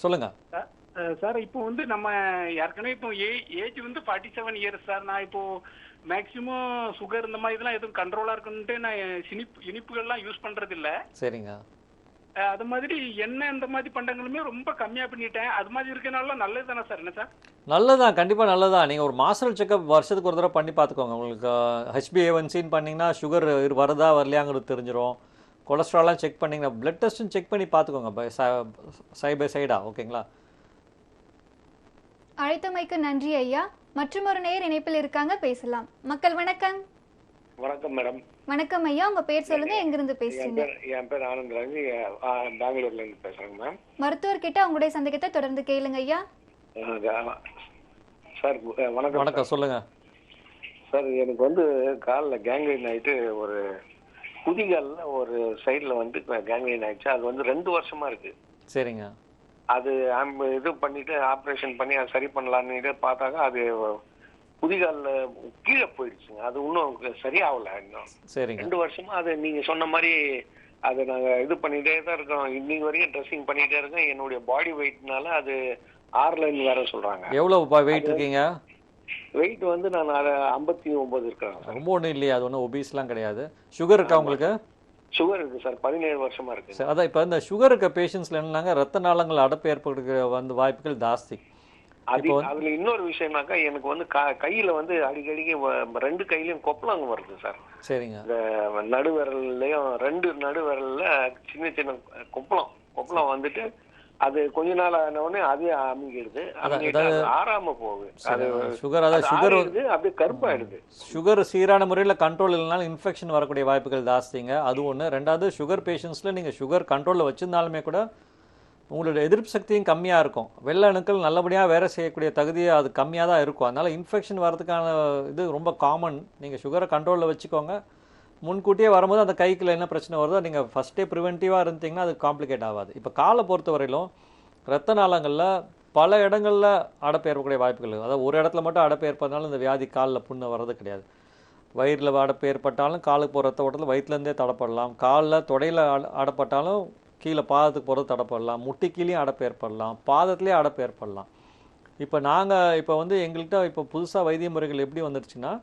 [SPEAKER 2] சொல்லுங்க
[SPEAKER 5] சார் இப்போ வந்து நம்ம ஏற்கனவே இப்போ ஏஜ் வந்து 47 இயர்ஸ் சார். நான் இப்போ மேக்சிமம் சுகர் இந்த மாதிரி இதெல்லாம் எதுவும் கண்ட்ரோலா இருக்குன்ட்டு நான் இனிப்புகள்லாம் யூஸ் பண்றது இல்ல.
[SPEAKER 2] சரிங்க.
[SPEAKER 5] அது மாதிரி எண்ணெய் இந்த மாதிரி பண்டங்களுமே ரொம்ப கம்மியா பண்ணிட்டேன். அது மாதிரி இருக்கனால நல்லது தானே சார்? என்ன சார்?
[SPEAKER 2] நல்லதான், கண்டிப்பாக நல்லதான். நீங்கள் ஒரு மாஸ்டர் செக்அப் வருஷத்துக்கு ஒரு தடவை பண்ணி பார்த்துக்கோங்க. உங்களுக்கு HbA1cன்னு பண்ணிங்கன்னா சுகர் வருதா வரலையாங்கிறது தெரிஞ்சிடும். கொலஸ்ட்ராலாம் செக் பண்ணிங்கன்னா பிளட் டெஸ்ட்டும் செக் பண்ணி பார்த்துக்கோங்க சைட் பை சைடா. ஓகேங்களா?
[SPEAKER 1] அழைத்தமைக்கு நன்றி ஐயா. மற்றும் ஒரு நேர் இணைப்பில் இருக்காங்க, பேசலாம். மக்கள் வணக்கம்.
[SPEAKER 6] வணக்கம் மேடம்.
[SPEAKER 1] வணக்கம் ஐயா, உங்க பேர் சொல்லுங்க, எங்கிருந்து பேசுறீங்க?
[SPEAKER 6] என் பேர் ஆனந்தராஜ், பெங்களூர்ல இருந்து பேசுறேங்க மேம்.
[SPEAKER 1] மருத்துவர்கிட்ட உங்களுடைய சந்தேகத்தை தொடர்ந்து கேளுங்க ஐயா.
[SPEAKER 6] சார் வணக்கம்.
[SPEAKER 2] வணக்கம், சொல்லுங்க
[SPEAKER 6] சார். எனக்கு வந்து காலில் கேங்க்ரைன் ஆயிட்டு ஒரு குதிகாலில் ஒரு சைடில் வந்து கேங்க்ரைன் ஆயிடுச்சு. அது வந்து 2 வருஷமா இருக்கு.
[SPEAKER 2] சரிங்க.
[SPEAKER 6] அது இது பண்ணிட்டு ஆப்ரேஷன் பண்ணி அதை சரி பண்ணலான்னு பார்த்தாங்க. அது குதிகாலில் கீழே போயிடுச்சுங்க. அது இன்னும் சரியாகல இன்னும்.
[SPEAKER 2] சரிங்க.
[SPEAKER 6] 2 வருஷமா அது நீங்க சொன்ன மாதிரி அதை நாங்கள் இது பண்ணிட்டே தான் இருக்கோம். இன்னைக்கு வரைக்கும் ட்ரெஸ்ஸிங் பண்ணிட்டே இருக்கோம். என்னுடைய பாடி வெயிட்னால அது 6 வேற சொல்றாங்க.
[SPEAKER 2] எவ்வளவு வெயிட் இருக்கீங்க?
[SPEAKER 6] வெயிட் வந்து நான் 59 இருக்கிறேன்.
[SPEAKER 2] ரொம்ப ஒன்றும் இல்லையா? அது ஒன்றும் ஒபீஸ்லாம் கிடையாது. சுகர் இருக்கா உங்களுக்கு?
[SPEAKER 6] சுகர் இருக்கு சார், 17 வருஷமா இருக்கு.
[SPEAKER 2] சார் அதான் இப்போ இந்த சுகர் இருக்க பேஷண்ட்ஸ்ல என்னன்னாங்க ரத்த நாளங்கள் அடைப்பு ஏற்படுகிற வந்து வாய்ப்புகள் ஜாஸ்தி.
[SPEAKER 6] அதுல இன்னொரு விஷயம்னாக்கா எனக்கு வந்து கையில வந்து அடிக்கடிக்கு 2 கையிலயும் கொப்பளங்க வருது சார்.
[SPEAKER 2] சரிங்க.
[SPEAKER 6] இந்த நடுவிரல்லையும் 2 நடுவிரல்ல சின்ன சின்ன கொப்பளம் வந்துட்டு அது கொஞ்ச நாள் ஆன உடனே அதே அமுங்கிடுது. ஆறாம போகுது. அது
[SPEAKER 2] சுகர்
[SPEAKER 6] அப்படியே கருப்பாயிடுது.
[SPEAKER 2] சுகர் சீரான முறையில் கண்ட்ரோல் இல்லைனாலும் இன்ஃபெக்ஷன் வரக்கூடிய வாய்ப்புகள் ஜாஸ்திங்க. அது ஒன்று. ரெண்டாவது, சுகர் பேஷண்ட்ஸில் நீங்கள் சுகர் கண்ட்ரோலில் வச்சிருந்தாலுமே கூட உங்களோட எதிர்ப்பு சக்தியும் கம்மியாக இருக்கும். வெள்ளை அணுக்கள் நல்லபடியாக வேலை செய்யக்கூடிய தகுதியை அது கம்மியாக தான் இருக்கும். அதனால் இன்ஃபெக்ஷன் வரதுக்கான இது ரொம்ப காமன். நீங்கள் சுகரை கண்ட்ரோலில் வச்சுக்கோங்க. முன்கூட்டியே வரும்போது அந்த கைக்குள்ள என்ன பிரச்சனை வருதோ நீங்கள் ஃபஸ்ட்டே ப்ரிவென்டிவாக இருந்தீங்கன்னா அது காம்ப்ளிகேட் ஆகாது. இப்போ காலை பொறுத்த வரையிலும் ரத்த நாளங்களில் பல இடங்களில் அடைப்பு ஏற்படக்கூடிய வாய்ப்புகள் இருக்குது. அதாவது ஒரு இடத்துல மட்டும் அடைப்பு ஏற்படுறதுனால இந்த வியாதி காலில் புண்ணை வர்றது கிடையாது. வயிறில் அடைப்பு ஏற்பட்டாலும் காலுக்கு போகிற ரத்த ஓட்டத்தில் வயிற்றுலேருந்தே தடைப்படலாம். காலில் தொடையில் அடைப்பட்டாலும் கீழே பாதத்துக்கு போகிறது தடைப்படலாம். முட்டி கீழேயும் அடைப்பு ஏற்படலாம். பாதத்துலேயே அடைப்பு ஏற்படலாம். இப்போ நாங்கள் இப்போ வந்து எங்கள்கிட்ட இப்போ புதுசாக வைத்திய முறைகள் எப்படி வந்துடுச்சுன்னா,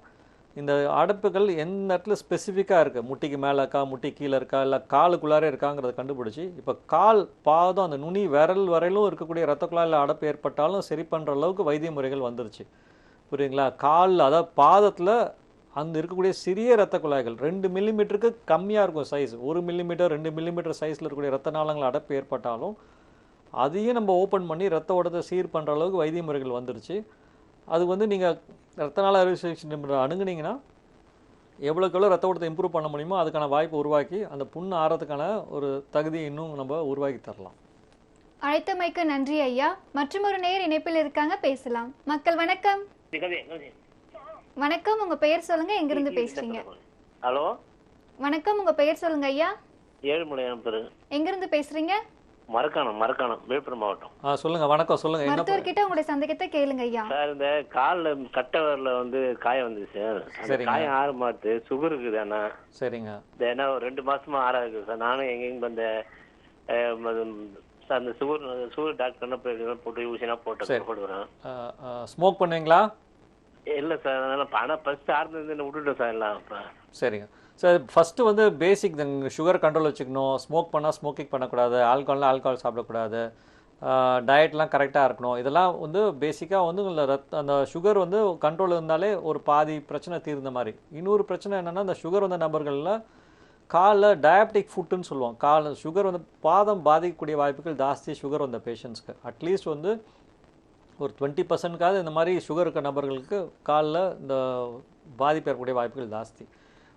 [SPEAKER 2] இந்த அடைப்புகள் எந்த இடத்துல ஸ்பெசிஃபிக்காக இருக்குது, முட்டிக்கு மேலே இருக்கா, முட்டி கீழே இருக்கா, இல்லை காலுக்குள்ளாரே இருக்காங்கிறத கண்டுபிடிச்சி இப்போ கால் பாதம் அந்த நுனி விரல் வரையிலும் இருக்கக்கூடிய ரத்த குழாயில் அடைப்பு ஏற்பட்டாலும் சரி பண்ணுற அளவுக்கு வைத்திய முறைகள் வந்துருச்சு. புரியுங்களா? காலில் அதாவது பாதத்தில் அந்த இருக்கக்கூடிய சிறிய ரத்த குழாய்கள் 2 மில்லிமீட்டருக்கு கம்மியாக இருக்கும் சைஸ். 1 மில்லிமீட்டர் 2 மில்லிமீட்டர் சைஸில் இருக்கக்கூடிய ரத்த நாளங்கள் அடைப்பு ஏற்பட்டாலும் அதையும் நம்ம ஓப்பன் பண்ணி ரத்த ஓட்டத்தை சீர் பண்ணுற அளவுக்கு வைத்திய முறைகள் வந்துருச்சு. அது வந்து நீங்கள் ரத்த நாள அறுவை சிகிச்சை நிபுணர் அணுகுனீங்கன்னா எவ்வளோக்கு எவ்வளோ ரத்த ஓட்டத்தை இம்ப்ரூவ் பண்ண முடியுமோ அதுக்கான வாய்ப்பு உருவாக்கி அந்த புண்ணு ஆறதுக்கான ஒரு தகுதியை இன்னும் நம்ம உருவாக்கி தரலாம்.
[SPEAKER 1] அழைத்தமைக்கு நன்றி ஐயா. மற்றும் ஒரு நேர் இணைப்பில் இருக்காங்க, பேசலாம். மக்கள் வணக்கம். வணக்கம், உங்க பெயர் சொல்லுங்க, எங்கிருந்து பேசுறீங்க?
[SPEAKER 7] ஹலோ
[SPEAKER 1] வணக்கம், உங்க பெயர் சொல்லுங்க ஐயா.
[SPEAKER 7] ஏழுமலையான் பேரு.
[SPEAKER 1] எங்கிருந்து பேசுறீங்க?
[SPEAKER 7] மரக்காணம் விழுப்புரம் மாவட்டம்.
[SPEAKER 2] சொல்லுங்க. வணக்கம், சொல்லுங்க.
[SPEAKER 1] மருத்துவர்கிட்ட உங்களுடைய சந்தேகத்தை கேளுங்க ஐயா.
[SPEAKER 7] சார், இந்த காலில் கட்டவரில் வந்து காயம் வந்துச்சு சார். அந்த காயம் ஆற மாட்டு சுகர் இருக்குது. ஆனா
[SPEAKER 2] சரிங்க.
[SPEAKER 7] ஏன்னா 2 மாசமா ஆறாது சார். நானும் எங்கேயும் அந்த அந்த சுகர் டாக்டர் போட்டு ஊசினா போட்டுக்கிறேன்.
[SPEAKER 2] ஸ்மோக் பண்ணுவீங்களா?
[SPEAKER 7] இல்லை சார், அதனால ஆனால் ஃபர்ஸ்ட் ஆரம்பத்துல விட்டுட்டோம் சார் எல்லாம்.
[SPEAKER 2] சரிங்க சார். ஃபஸ்ட்டு வந்து பேசிக் சுகர் கண்ட்ரோல் வச்சுக்கணும். ஸ்மோக் பண்ணால் ஸ்மோக்கிங் பண்ணக்கூடாது. ஆல்கஹால் சாப்பிடக்கூடாது. டயட்லாம் கரெக்டாக இருக்கணும். இதெல்லாம் வந்து பேசிக்காக வந்து அந்த சுகர் வந்து கண்ட்ரோல் இருந்தாலே ஒரு பாதி பிரச்சனை தீர்ந்த மாதிரி. இன்னொரு பிரச்சனை என்னென்னா, இந்த சுகர் வந்த நபர்களில் காலில் டயபெட்டிக் ஃபுட்டுன்னு சொல்லுவோம். சுகர் வந்து பாதம் பாதிக்கக்கூடிய வாய்ப்புகள் ஜாஸ்தி சுகர் வந்த பேஷண்ட்ஸ்க்கு. அட்லீஸ்ட் வந்து ஒரு 20%க்காவது இந்த மாதிரி சுகர் இருக்க நபர்களுக்கு காலில் இந்த பாதிப்பு ஏற்படக்கூடிய வாய்ப்புகள் ஜாஸ்தி.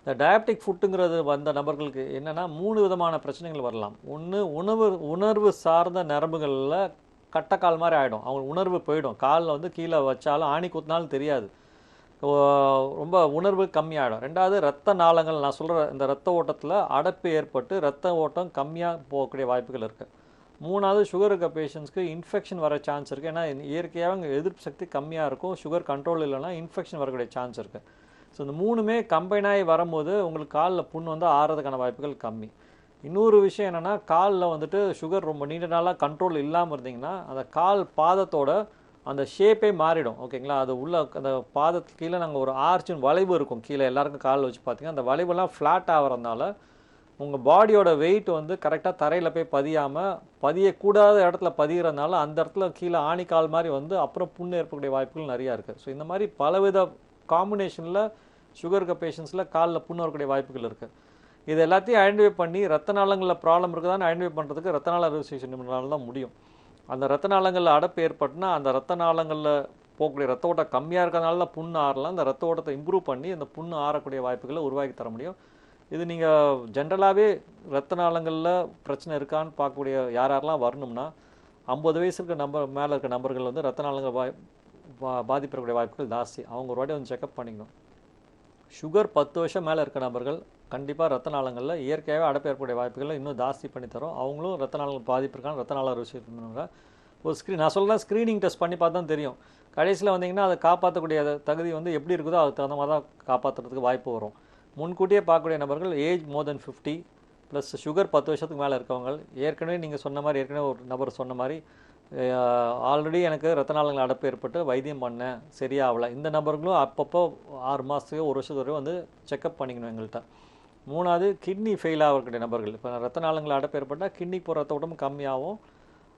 [SPEAKER 2] இந்த டயபெட்டிக் ஃபுட்டுங்கிறது வந்த நபர்களுக்கு என்னென்னா 3 விதமான பிரச்சனைகள் வரலாம். ஒன்று, உணர்வு சார்ந்த நரம்புகளில் கட்டைக்கால் மாதிரி ஆகிடும், அவங்க உணர்வு போயிடும், காலில் வந்து கீழே வச்சாலும் ஆணி குத்தினாலும் தெரியாது, ரொம்ப உணர்வு கம்மியாகிடும். ரெண்டாவது, ரத்த நாளங்கள், நான் சொல்கிற இந்த ரத்த ஓட்டத்தில் அடைப்பு ஏற்பட்டு ரத்த ஓட்டம் கம்மியாக போகக்கூடிய வாய்ப்புகள் இருக்குது. மூணாவது, சுகர் இருக்க பேஷண்ட்ஸ்க்கு இன்ஃபெக்ஷன் வர சான்ஸ் இருக்குது. ஏன்னா இயற்கையாக அவங்க எதிர்ப்பு சக்தி கம்மியாக இருக்கும், சுகர் கண்ட்ரோல் இல்லைன்னா இன்ஃபெக்ஷன் வரக்கூடிய சான்ஸ் இருக்குது. ஸோ இந்த 3மே கம்பைன் ஆகி வரும்போது உங்களுக்கு காலில் புண் வந்து ஆறதுக்கான வாய்ப்புகள் கம்மி. இன்னொரு விஷயம் என்னென்னா, காலில் வந்துட்டு சுகர் ரொம்ப நீண்ட நாளாக கண்ட்ரோல் இல்லாமல் இருந்தீங்கன்னா அந்த கால் பாதத்தோட அந்த ஷேப்பே மாறிடும். ஓகேங்களா, அது உள்ள அந்த பாதத்துக்கு கீழே நாங்கள் ஒரு ஆர்ச்சின் வளைவு இருக்கும், கீழே எல்லாருக்கும் காலில் வச்சு பார்த்தீங்கன்னா அந்த வளைவெல்லாம் ஃப்ளாட் ஆகிறதுனால உங்கள் பாடியோட வெயிட் வந்து கரெக்டாக தரையில் போய் பதியக்கூடாத இடத்துல பதிகிறதுனால அந்த இடத்துல கீழே ஆணிக்கால் மாதிரி வந்து அப்புறம் புண்ணு ஏற்படக்கூடிய வாய்ப்புகள் நிறையா இருக்குது. ஸோ இந்த மாதிரி பலவித காம்பினேஷனில் சுகர் இருக்க பேஷண்ட்ஸில் காலில் புண்ணு வரக்கூடிய வாய்ப்புகள் இருக்குது. இது எல்லாத்தையும் ஐடென்டிஃபை பண்ணி ரத்த நாளங்களில் ப்ராப்ளம் இருக்குதான்னு ஐடென்டிஃபை பண்ணுறதுக்கு ரத்த நாள அறுவை சிகிச்சை நிபுணரால் தான் முடியும். அந்த ரத்த நாளங்களில் அடைப்பு ஏற்பட்டுனா அந்த ரத்த நாளங்களில் போகக்கூடிய ரத்த ஓட்டம் கம்மியாக இருக்கிறதுனால தான் புண்ணு ஆறலாம். அந்த ரத்த ஓட்டத்தை இம்ப்ரூவ் பண்ணி அந்த புண்ணு ஆறக்கூடிய வாய்ப்புகளை உருவாக்கி தர முடியும். இது நீங்கள் ஜென்ரலாகவே ரத்த நாளங்களில் பிரச்சனை இருக்கான்னு பார்க்கக்கூடிய யாரெல்லாம் வரணும்னா 50 வயசு இருக்க மேலே இருக்க நபர்கள் வந்து ரத்த நாளங்கள் பாதிப்பு இருக்கக்கூடிய வாய்ப்புகள் ஜாஸ்தி. அவங்க ஒரு வாட்டி வந்து செக்அப் பண்ணிக்கணும். சுகர் 10 வருஷம் மேலே இருக்க நபர்கள் கண்டிப்பாக ரத்த நாளங்களில் இயற்கையாகவே அடைப்பு ஏற்படக்கூடிய வாய்ப்புகளை இன்னும் ஜாஸ்தி பண்ணி தரும். அவங்களும் ரத்த நாளங்கள் பாதிப்பு இருக்காங்க, ரத்த நாள அறுவை சிகிச்சை ஒரு நான் சொல்கிறேன் ஸ்க்ரீனிங் டெஸ்ட் பண்ணி பார்த்தா தான் தெரியும். கடைசியில் வந்தீங்கன்னா அதை காப்பாற்றக்கூடிய தகுதி வந்து எப்படி இருக்குதோ அதுக்கு தகுந்த மாதிரி தான் காப்பாற்றுறதுக்கு வாய்ப்பு வரும். முன்கூட்டியே பார்க்கக்கூடிய நபர்கள் ஏஜ் மோர் தென் 50 ப்ளஸ் சுகர் 10 வருஷத்துக்கு மேலே இருக்கவங்க, ஏற்கனவே நீங்கள் சொன்ன மாதிரி ஏற்கனவே ஒரு நபர் சொன்ன மாதிரி ஆல்ரெடி எனக்கு ரத்த நாளங்கள் அடைப்பு ஏற்பட்டு வைத்தியம் பண்ணேன் சரியாகல, இந்த நபர்களும் அப்பப்போ 6 மாதத்துக்கு 1 வருஷத்துக்கு வரையும் வந்து செக்அப் பண்ணிக்கணும் எங்கள்கிட்ட. மூணாவது, கிட்னி ஃபெயில் ஆகக்கூடிய நபர்கள், இப்போ ரத்த நாளங்கள் அடைப்பு ஏற்பட்டால் கிட்னி போகிற ரத்த ஓட்டம் கம்மியாகும்,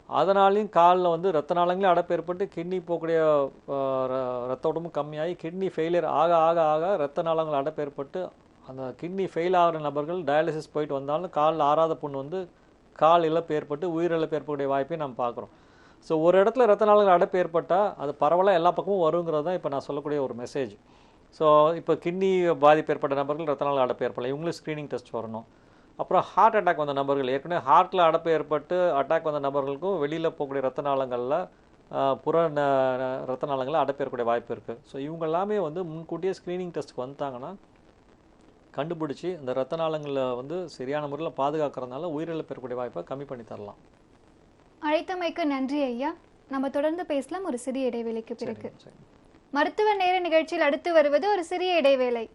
[SPEAKER 2] அதனாலையும் காலில் வந்து ரத்த நாளங்களே அடைப்பு ஏற்பட்டு கிட்னி போகக்கூடிய ரத்த ஓட்டமும் கம்மியாகி கிட்னி ஃபெயிலியர் ஆக ஆக ஆக ரத்த நாளங்கள் அடைப்பு ஏற்பட்டு அந்த கிட்னி ஃபெயில் ஆகிற நபர்கள் டயாலிசிஸ் போயிட்டு வந்தாலும் காலில் ஆறாத புண்ணு வந்து கால் இழப்பு ஏற்பட்டு உயிரிழப்பு ஏற்படக்கூடிய வாய்ப்பையும் நம்ம பார்க்குறோம். ஸோ ஒரு இடத்துல ரத்த நாளங்கள் அடைப்பு ஏற்பட்டால் அது பரவலாக எல்லா பக்கமும் வருங்கிறது தான் இப்போ நான் சொல்லக்கூடிய ஒரு மெசேஜ். ஸோ இப்போ கிட்னி பாதிப்பு ஏற்பட்ட நபர்கள் ரத்த நாளங்கள் அடைப்பு ஏற்படலாம், இவங்களும் ஸ்க்ரீனிங் டெஸ்ட் வரணும். அப்புறம் ஹார்ட் அட்டாக் வந்த நபர்கள், ஏற்கனவே ஹார்ட்டில் அடைப்பு ஏற்பட்டு அட்டாக் வந்த நபர்களுக்கும் வெளியில் போகக்கூடிய ரத்த நாளங்களில் ரத்த நாளங்களில் அடைப்பு ஏற்படக்கூடிய வாய்ப்பு இருக்குது. ஸோ இவங்க எல்லாமே வந்து முன்கூட்டியே ஸ்க்ரீனிங் டெஸ்ட்டுக்கு வந்துட்டாங்கன்னா கண்டுபிடிச்சி இந்த ரத்த நாளங்களில் வந்து சரியான முறையில் பாதுகாக்கிறதுனால உயிரிழப்பு ஏற்படக்கூடிய வாய்ப்பை கம்மி பண்ணி தரலாம்.
[SPEAKER 1] அழைத்தமைக்கு நன்றி ஐயா. நம்ம தொடர்ந்து பேசலாம் ஒரு சிறிய இடைவேளைக்கு பிறகு. மருத்துவ நேர நிகழ்ச்சியில் அடுத்து வருவது ஒரு சிறிய இடைவேளை.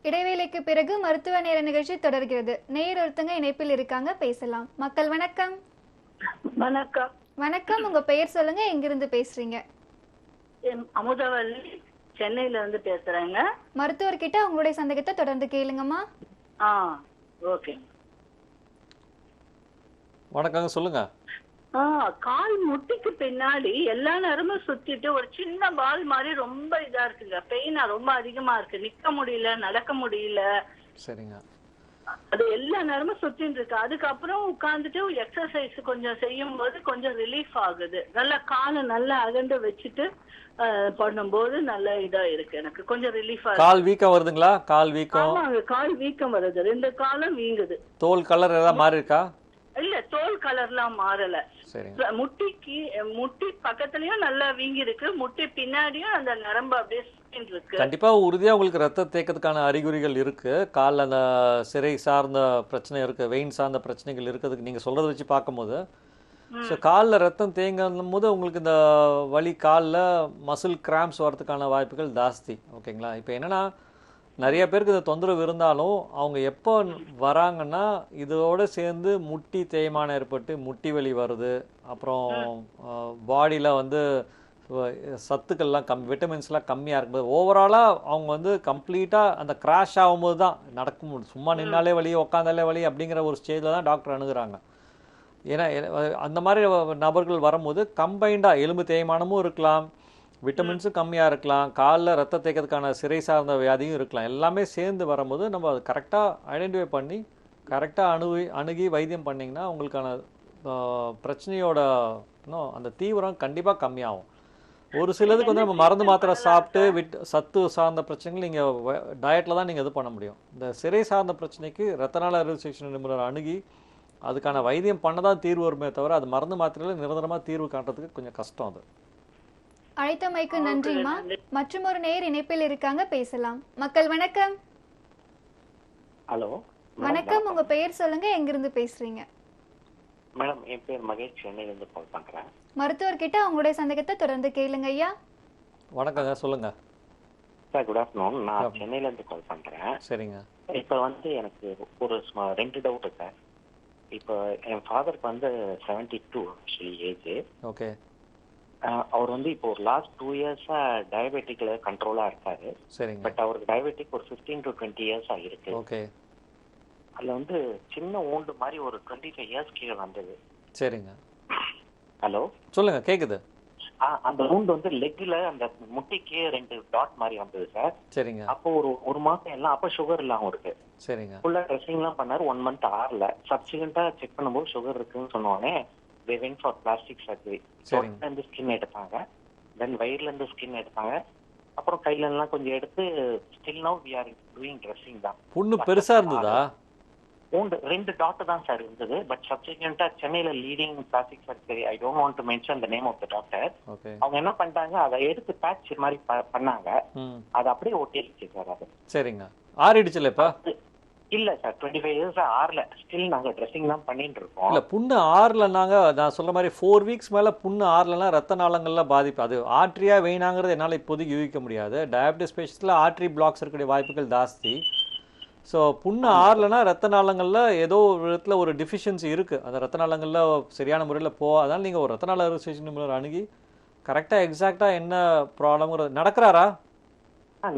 [SPEAKER 1] இடைவேளைக்கு பிறகு மருத்துவ நேர நிகழ்ச்சி தொடர்கிறது. நேயர் ஒருத்தங்க இணைப்பில் இருக்காங்க, பேசலாம். மக்கள் வணக்கம்.
[SPEAKER 8] வணக்கம்.
[SPEAKER 1] வணக்கம், உங்க பெயர் சொல்லுங்க, எங்கிருந்து பேசுறீங்க?
[SPEAKER 8] அமுதவல்லி, சென்னையில இருந்து பேசுறேங்க.
[SPEAKER 1] மருத்துவர்கிட்ட உங்களுடைய சந்தேகத்தை தொடர்ந்து கேளுங்கம்மா.
[SPEAKER 8] ஓகே.
[SPEAKER 2] வணக்கங்க, சொல்லுங்க.
[SPEAKER 8] கால் முட்டிக்கு பின்னாடி எல்லா நேரமும் சுத்திட்டு ஒரு சின்ன பால் மாதிரி ரொம்ப இதா இருக்குங்க. பெயினா ரொம்ப அதிகமா இருக்கு. நிக்க முடியல, நடக்க முடியல.
[SPEAKER 2] சரிங்க.
[SPEAKER 8] அது எல்லா நேரமும் சுத்திட்டு இருக்கு. அதுக்கப்புறம் உட்கார்ந்துட்டு எக்ஸசைஸ் கொஞ்சம் செய்யும் போது கொஞ்சம் ரிலீஃப் ஆகுது. நல்லா காலை நல்லா அகண்டு வச்சுட்டு பண்ணும்போது நல்ல இதா இருக்கு. எனக்கு கொஞ்சம் ரிலீஃபா இருக்கு.
[SPEAKER 2] கால் வீக்கம் வருதுங்களா? கால் வீக்கம்?
[SPEAKER 8] ஆமாங்க, கால் வீக்கம் வருது. 2 காலும் வீங்குது.
[SPEAKER 2] தோல் கலர் ஏதாவது மாறி இருக்கா?
[SPEAKER 8] இல்ல, தோல் கலர்லாம் மாறல.
[SPEAKER 2] சரிங்க.
[SPEAKER 8] முட்டி பக்கத்துலயும் நல்லா வீங்கி இருக்கு. முட்டி பின்னாடியும் அந்த நரம்பு அப்படியே சுத்திட்டு இருக்கு.
[SPEAKER 2] கண்டிப்பா உறுதியா உங்களுக்கு ரத்த தேக்கத்துக்கான அறிகுறிகள் இருக்கு. கால்ல அந்த சிரை சார்ந்த பிரச்சனை இருக்கு, வெயின் சார்ந்த பிரச்சனைகள் இருக்கிறதுக்கு நீங்க சொல்றதை வச்சு பார்க்கும்போது. ஸோ காலில் ரத்தம் தேங்கும் போது உங்களுக்கு இந்த வலி, காலில் மசில் கிராம்ஸ் வரதுக்கான வாய்ப்புகள் ஜாஸ்தி. ஓகேங்களா? இப்போ என்னன்னா, நிறைய பேருக்கு இந்த தொந்தரவு இருந்தாலும் அவங்க எப்போ வராங்கன்னா, இதோடு சேர்ந்து முட்டி தேய்மானம் ஏற்பட்டு முட்டி வலி வருது, அப்புறம் பாடியில் வந்து சத்துக்கள்லாம் விட்டமின்ஸ்லாம் கம்மியாக இருக்கும்போது ஓவராலாக அவங்க வந்து கம்ப்ளீட்டாக அந்த கிராஷ் ஆகும்போது தான் நடக்க முடியும். சும்மா நின்னாலே வலி, உட்காந்தாலே வலி அப்படிங்கிற ஒரு ஸ்டேஜில் தான் டாக்டர் அணுகுறாங்க. ஏன்னா அந்த மாதிரி நபர்கள் வரும்போது கம்பைண்டாக எலும்பு தேய்மானமும் இருக்கலாம், விட்டமின்ஸும் கம்மியாக இருக்கலாம், காலில் ரத்த தேக்கத்துக்கான சிறை சார்ந்த வியாதியும் இருக்கலாம். எல்லாமே சேர்ந்து வரும்போது நம்ம அது கரெக்டாக ஐடென்டிஃபை பண்ணி கரெக்டாக அணுகி வைத்தியம் பண்ணிங்கன்னா உங்களுக்கான பிரச்சனையோட அந்த தீவிரம் கண்டிப்பாக கம்மியாகும். ஒரு சிலதுக்கு வந்து நம்ம மருந்து மாத்திரை சாப்பிட்டு சத்து சார்ந்த பிரச்சனைகள் நீங்கள் டயட்டில் தான் நீங்கள் இது பண்ண முடியும். இந்த சிறை சார்ந்த பிரச்சனைக்கு ரத்த நாள அறுவை சிகிச்சை நிபுணர் அணுகி அதுக்கான வைத்தியம் பண்ண தான் தீர்வு வருமே தவிர அது மருந்து மாத்திரையில் நிரந்தரமாக தீர்வு காட்டுறதுக்கு கொஞ்சம் கஷ்டம். அது
[SPEAKER 1] அழைத்தமைக்கு நன்றிமா. மற்றும் ஒரு நேர் இணைப்பில் இருக்காங்க, பேசலாம். மக்கள் வணக்கம்.
[SPEAKER 9] ஹலோ
[SPEAKER 1] வணக்கம், உங்க பெயர் சொல்லுங்க, எங்கிருந்து பேசுறீங்க?
[SPEAKER 9] மேடம், என் பேர் மகேஷ், சென்னையிலிருந்து கால் பண்றேன்.
[SPEAKER 1] மருத்துவர்கிட்ட உங்களுடைய சந்தேகத்தை தொடர்ந்து கேளுங்க ஐயா.
[SPEAKER 2] வணக்கங்க, சொல்லுங்க
[SPEAKER 9] சார். Good afternoon. நான் சென்னையிலேருந்து கால் பண்றேன்.
[SPEAKER 2] சரிங்க.
[SPEAKER 9] இப்போ வந்து எனக்கு ஒரு 2 டவுட் சார். இப்போ என் ஃபாதருக்கு வந்து 72 ஆக்சுவலி ஏஜ்.
[SPEAKER 2] ஓகே.
[SPEAKER 9] அவர் வந்து இப்போ ஒரு லாஸ்ட் 2 இயர்ஸா டயபெட்டிக்ல கண்ட்ரோலா இருக்காரு.
[SPEAKER 2] சரிங்க.
[SPEAKER 9] பட் அவருக்கு டயபெட்டிக் ஒரு 15 to 20 இயர்ஸா இருக்கு.
[SPEAKER 2] ஓகே.
[SPEAKER 9] அதுல வந்து சின்ன ஊண்டு மாதிரி ஒரு 25 இயர்ஸ் கீழே வந்தது.
[SPEAKER 2] சரிங்க.
[SPEAKER 9] ஹலோ,
[SPEAKER 2] சொல்லுங்க, கேக்குது.
[SPEAKER 9] அந்த ஊண்டு வந்து லெக்ல அந்த முட்டிக்கு 2 டாட் மாதிரி வந்தது சார்.
[SPEAKER 2] சரிங்க.
[SPEAKER 9] அப்போ ஒரு மாசம் எல்லாம் அப்ப சுகர் இல்லாம இருக்கு.
[SPEAKER 2] சரிங்க.
[SPEAKER 9] ஃபுல்லா ட்ரெஸ்ஸிங் எல்லாம் பண்ணாரு. 1 month ஆறல. சப்சிக்வெண்டா செக் பண்ணும்போது சுகர் இருக்குன்னு சொன்னோடனே they went for plastic surgery.
[SPEAKER 2] சரிங்க.
[SPEAKER 9] இருந்து ஸ்கின் எடுத்தாங்க, தென் வயிறுல இருந்து ஸ்கின் எடுத்தாங்க, அப்புறம் கையில எல்லாம் கொஞ்சம் எடுத்து still now we are doing dressing தான்.
[SPEAKER 2] புண்ணு பெருசா இருந்ததா?
[SPEAKER 9] 2 டாட் தான் சார் இருந்தது. பட் சப்சிக்வெண்டா சென்னையில leading plastic surgery, I don't want to mention the name of the doctor, அவங்க என்ன பண்ணிட்டாங்க, அதை எடுத்து பேட்ச் மாதிரி பண்ணாங்க. அது அப்படியே ஒட்டிடுச்சு சார். அது
[SPEAKER 2] சரிங்க. ஆறிடுச்சுல இப்ப?
[SPEAKER 9] இல்ல சார், 25 இயர்ஸ் ஆறல. ஸ்டில் நாங்க ட்ரெஸ்ஸிங் தான் பண்ணிட்டு இருக்கோம்.
[SPEAKER 2] இல்ல, புண்ணு ஆறலனாங்க, நான் சொல்ற மாதிரி 4 வீக்ஸ் மேல புண்ணு ஆறலனா ரத்த நாளங்கள்ல பாதிப்பு. அது ஆர்ட்ரியா வெயினாங்கிறது என்னால இப்போதைக்கு யூகிக்க முடியாது. டயபெட்டிஸ் பேஷண்ட்ஸ்ல ஆர்ட்ரி பிளாக்ஸ் இருக்கக்கூடிய வாய்ப்புகள் ஜாஸ்தி. ஸோ புண்ணு ஆறலனா ரத்த நாளங்களில் ஏதோ ஒரு இடத்துல ஒரு டிஃபிஷியன்சி இருக்குது. அந்த ரத்த நாளங்களில் சரியான முறையில் அதனால் நீங்கள் ஒரு ரத்த நாள அறுவை சிகிச்சை நிபுணர் அணுகி கரெக்டாக எக்ஸாக்டாக என்ன ப்ராப்ளம்ங்கிறது. நடக்கிறாரா?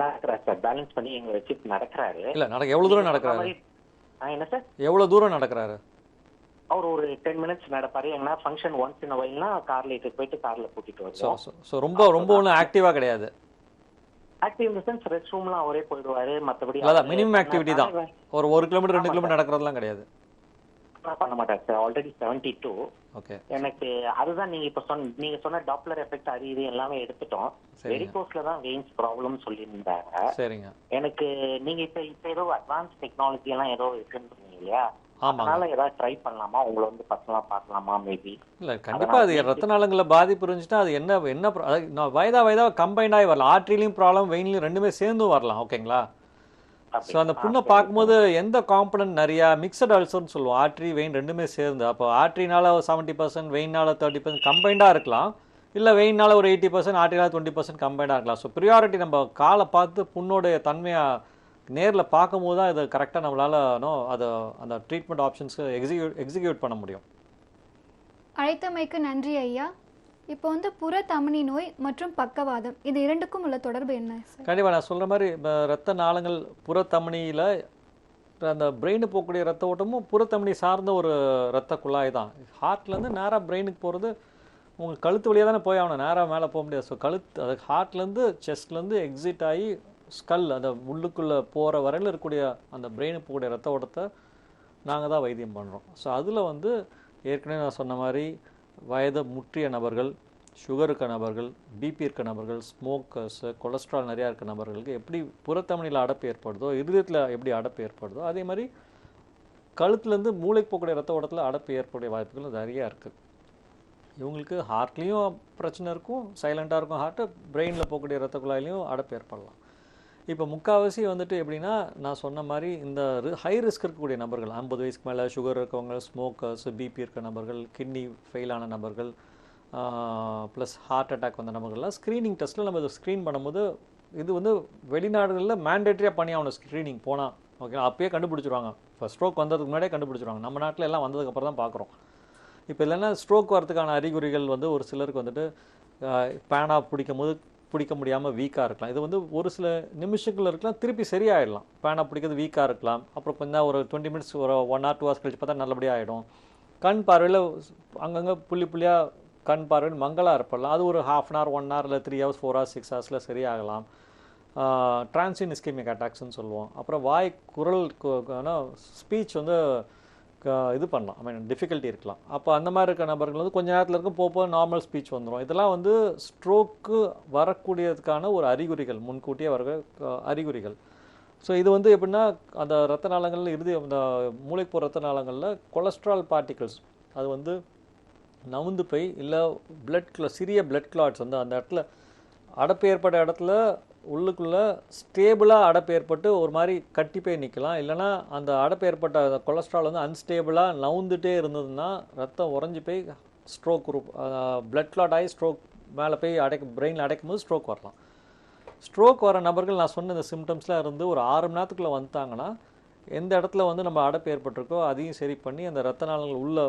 [SPEAKER 9] நடக்கிறார் சார், பேலன்ஸ் பண்ணி எங்களை வச்சு நடக்கிறாரு.
[SPEAKER 2] இல்லை, எவ்வளோ தூரம் நடக்கிறாரு?
[SPEAKER 9] என்ன சார்,
[SPEAKER 2] எவ்வளோ தூரம் நடக்கிறாரு?
[SPEAKER 9] அவர் ஒரு 10 minutes நடப்பாரு. எங்கன்னா ஃபங்க்ஷன் ஒன்ஸ் இன் வைல்னா கார்ல இட்டு போயிட்டு கார்ல கூட்டிட்டு வருவோம்.
[SPEAKER 2] ஸோ ரொம்ப ஒன்றும் ஆக்டிவாக கிடையாது.
[SPEAKER 9] Active in the sense rest ரூம்லாம் அவரே போயிடுவாரு. மற்றபடி
[SPEAKER 2] அதான் மினிமம் ஆக்டிவிட்டி தான். ஒரு 1 கிலோமீட்டர் 2 கிலோமீட்டர் நடக்கிறதுலாம் கிடையாது.
[SPEAKER 9] பண்ண மாட்டார் சார். ஆல்ரெடி 72.
[SPEAKER 2] ஓகே.
[SPEAKER 9] எனக்கு அதுதான் நீங்க இப்ப நீங்க சொன்ன டாப்லர் எஃபெக்ட் அது இது எல்லாமே எடுத்துட்டோம். வெரிகோஸ்ல தான் வெயின்ஸ் ப்ராப்ளம் சொல்லியிருந்தாங்க.
[SPEAKER 2] சரிங்க.
[SPEAKER 9] எனக்கு நீங்க இப்ப ஏதோ அட்வான்ஸ் டெக்னாலஜி எல்லாம் ஏதோ இருக்குன்னு இல்லையா, அதனால ஏதாவது ட்ரை பண்ணலாமா, உங்களை வந்து பர்சனலா பார்க்கலாமா மேபி?
[SPEAKER 2] இல்லை, கண்டிப்பா அது ரத்த நாளங்களில் பாதிப்பு இருந்துச்சுன்னா அது என்ன வயதா கம்பைண்ட் ஆகி வரலாம். ஆர்ட்ரிலையும் ப்ராப்ளம், வெயின்லையும் ரெண்டுமே சேர்ந்து வரலாம். ஓகேங்களா? ஸோ அந்த புண்ணை பார்க்கும்போது எந்த காம்பனன்ட் நிறையா மிக்சட் அல்சர்னு சொல்லுவோம். ஆர்ட்ரி வெயின் ரெண்டுமே சேர்ந்து. அப்போ ஆர்ட்ரினால 70%, வெயினால 30% கம்பைண்டாக இருக்கலாம். இல்லை வெயினால ஒரு 80%, ஆர்ட்ரினால 20% கம்பைண்டாக இருக்கலாம். ஸோ ப்ரியாரிட்டி நம்ம காலை பார்த்து புண்ணோடைய தன்மையாக நேரில் பார்க்கும்போது தான் இதை கரெக்டாக நம்மளால் அதை அந்த ட்ரீட்மெண்ட் ஆப்ஷன்ஸு எக்ஸிக்யூட் பண்ண முடியும்.
[SPEAKER 1] அழைத்தமைக்கு நன்றி ஐயா. இப்போ வந்து புற தமனி நோய் மற்றும் பக்கவாதம், இது இரண்டுக்கும் உள்ள தொடர்பு என்ன?
[SPEAKER 2] கண்டிப்பாக நான் சொல்கிற மாதிரி ரத்த நாளங்கள் புற தமனியில் அந்த பிரெயினு போகக்கூடிய ரத்த ஓட்டமும் புறத்தமனி சார்ந்த ஒரு ரத்த குழாய் தான். ஹார்ட்லேருந்து நேராக பிரெயினுக்கு போகிறது உங்கள் கழுத்து வழியாக தானே போய் ஆகணும், நேராக மேலே போக முடியாது. ஸோ கழுத்து அது ஹார்ட்லேருந்து செஸ்ட்லேருந்து எக்ஸிட் ஆகி ஸ்கல் அந்த உள்ளுக்குள்ளே போகிற வரையில் இருக்கக்கூடிய அந்த பிரெயினுக்கு போகக்கூடிய ரத்த ஓட்டத்தை நாங்கள் தான் வைத்தியம் பண்ணுறோம். ஸோ அதில் வந்து ஏற்கனவே நான் சொன்ன மாதிரி வயது முற்றிய நபர்கள், சுகர் இருக்க நபர்கள், பிபி இருக்க நபர்கள், ஸ்மோக்கர்ஸு, கொலஸ்ட்ரால் நிறையா இருக்க நபர்களுக்கு எப்படி புறத்தமனியில் அடைப்பு ஏற்படுதோ, இருதயத்தில் எப்படி அடைப்பு ஏற்படுதோ, அதே மாதிரி கழுத்துலேருந்து மூளைக்கு போகக்கூடிய ரத்த ஓட்டத்தில் அடைப்பு ஏற்படக்கூடிய வாய்ப்புகள் நிறையா இருக்குது. இவங்களுக்கு ஹார்ட்லேயும் பிரச்சனை இருக்கும், சைலண்ட்டாக இருக்கும் ஹார்ட்டு, பிரெயினில் போகக்கூடிய ரத்த குழாயிலையும் அடைப்பு ஏற்படலாம். இப்போ முக்கால்வாசி வந்துட்டு எப்படின்னா நான் சொன்ன மாதிரி இந்த ஹை ரிஸ்க் இருக்கக்கூடிய நபர்கள், 50 வயசுக்கு மேலே சுகர் இருக்கவங்க, ஸ்மோக்கர்ஸ், பிபி இருக்க நபர்கள், கிட்னி ஃபெயிலான நபர்கள், ப்ளஸ் ஹார்ட் அட்டாக் வந்த நபர்கள்லாம் ஸ்க்ரீனிங் டெஸ்ட்டில் நம்ம இதை ஸ்க்ரீன் பண்ணும்போது இது வந்து வெளிநாடுகளில் மேண்டேட்டரியாக பண்ணி ஆகணும் ஸ்க்ரீனிங் போனால். ஓகே, அப்பயே கண்டுபிடிச்சிருவாங்க. இப்போ ஸ்ட்ரோக் வந்ததுக்கு முன்னாடியே கண்டுபிடிச்சிருவாங்க. நம்ம நாட்டில் எல்லாம் வந்ததுக்கப்புறம் தான் பார்க்குறோம். இப்போ இல்லைன்னா ஸ்ட்ரோக் வரதுக்கான அறிகுறிகள் வந்து ஒரு சிலருக்கு வந்துட்டு பேனா பிடிக்க முடியாமல் வீக்காக இருக்கலாம். இது வந்து ஒரு சில நிமிஷங்கள் இருக்கலாம், திருப்பி சரியாயிடலாம். பேனா பிடிக்கிறது வீக்காக இருக்கலாம், அப்புறம் கொஞ்சம் ஒரு 20 மினிட்ஸ் ஒரு 1 or 2 hours கழிச்சு பார்த்தா நல்லபடியாக ஆகிடும். கண் பார்வையில் அங்கங்கே புள்ளியாக கண் பார்வையில் மங்கலாக இருப்படலாம். அது ஒரு 1/2 hour 1 hour இல்லை 3 hours 4 hours 6 hours சரியாகலாம். Transient ischaemic அட்டாக்ஸ்ன்னு சொல்லுவோம். அப்புறம் குரல் ஸ்பீச் வந்து இது பண்ணலாம், ஐ மீன் டிஃபிகல்ட்டி இருக்கலாம். அப்போ அந்த மாதிரி இருக்க நபர்கள் வந்து கொஞ்சம் நேரத்தில் இருக்கும் போக நார்மல் ஸ்பீச் வந்துடும். இதெல்லாம் வந்து ஸ்ட்ரோக்கு வரக்கூடியதுக்கான ஒரு அறிகுறிகள், முன்கூட்டியே வர அறிகுறிகள். ஸோ இது வந்து எப்படின்னா அந்த ரத்த நாளங்களில் அந்த மூளைக்கு போகிற ரத்த நாளங்களில் கொலஸ்ட்ரால் பார்ட்டிகல்ஸ் அது வந்து நவுந்து போய் இல்லை சிறிய பிளட் கிளாட்ஸ் வந்து அந்த இடத்துல அடைப்பு ஏற்பட்ட இடத்துல உள்ளுக்குள்ளே ஸ்டேபிளாக அடைப்பு ஏற்பட்டு ஒரு மாதிரி கட்டி போய் நிற்கலாம். இல்லைனா அந்த அடைப்பு ஏற்பட்ட கொலஸ்ட்ரால் வந்து அன்ஸ்டேபிளாக நவுந்துட்டே இருந்ததுன்னா ரத்தம் உறைஞ்சி போய் ஸ்ட்ரோக் பிளட் கிளாட் ஆகி ஸ்ட்ரோக் மேலே போய் பிரெயினில் அடைக்கும் போது ஸ்ட்ரோக் வரலாம். ஸ்ட்ரோக் வர நபர்கள் நான் சொன்ன இந்த சிம்டம்ஸ்லாம் இருந்து ஒரு 6 மணி நேரத்துக்குள்ளே வந்துட்டாங்கன்னா எந்த இடத்துல வந்து நம்ம அடைப்பு ஏற்பட்டிருக்கோ அதையும் சரி பண்ணி அந்த ரத்த நாளங்கள் உள்ளே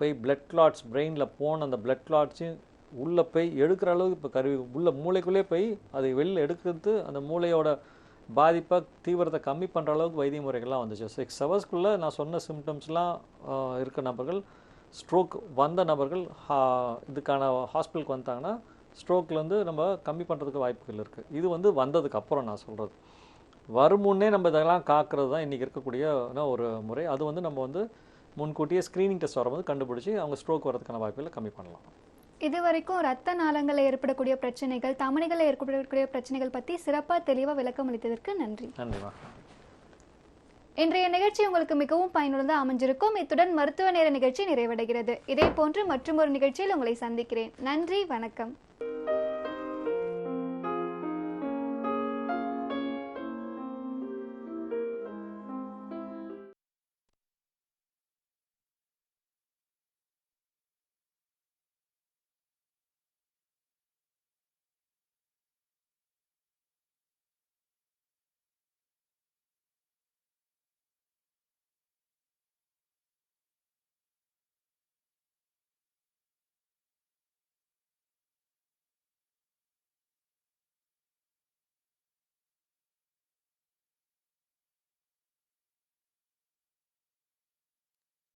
[SPEAKER 2] போய் பிளட் கிளாட்ஸ் பிரெயினில் போன அந்த பிளட் கிளாட்ஸையும் உள்ளே போய் எடுக்கிற அளவுக்கு இப்போ கருவி உள்ள மூளைக்குள்ளே போய் அதை வெளியில் எடுக்கிறது அந்த மூளையோட பாதிப்பை தீவிரத்தை கம்மி பண்ணுற அளவுக்கு வைத்திய முறைகள்லாம் வந்துச்சு. 6 ஹவர்ஸ்க்குள்ளே நான் சொன்ன சிம்டம்ஸ்லாம் இருக்க நபர்கள், ஸ்ட்ரோக் வந்த நபர்கள் இதுக்கான ஹாஸ்பிட்டலுக்கு வந்தாங்கன்னா ஸ்ட்ரோக்லேருந்து நம்ம கம்மி பண்ணுறதுக்கு வாய்ப்புகள் இருக்குது. இது வந்து வந்ததுக்கு அப்புறம் நான் சொல்கிறது. வருமுன்னே நம்ம இதெல்லாம் காக்கிறது தான் இன்றைக்கி இருக்கக்கூடிய ஒரு முறை. அது வந்து நம்ம வந்து முன்கூட்டியே ஸ்க்ரீனிங் டெஸ்ட் வரும்போது கண்டுபிடிச்சி அவங்க ஸ்ட்ரோக் வரதுக்கான வாய்ப்புகளை கம்மி பண்ணலாம்.
[SPEAKER 1] இது வரைக்கும் ரத்த நாளங்களில் ஏற்படக்கூடிய பிரச்சனைகள், தமனிகளில் ஏற்படக்கூடிய பிரச்சனைகள் பற்றி சிறப்பாக தெளிவாக விளக்கம் அளித்ததற்கு நன்றி.
[SPEAKER 2] நன்றிமா.
[SPEAKER 1] இன்றைய நிகழ்ச்சி உங்களுக்கு மிகவும் பயனுள்ளதாக அமைஞ்சிருக்கும். இத்துடன் மருத்துவ நேர நிகழ்ச்சி நிறைவடைகிறது. இதே போன்று மற்றும் ஒரு நிகழ்ச்சியில் உங்களை சந்திக்கிறேன். நன்றி, வணக்கம்.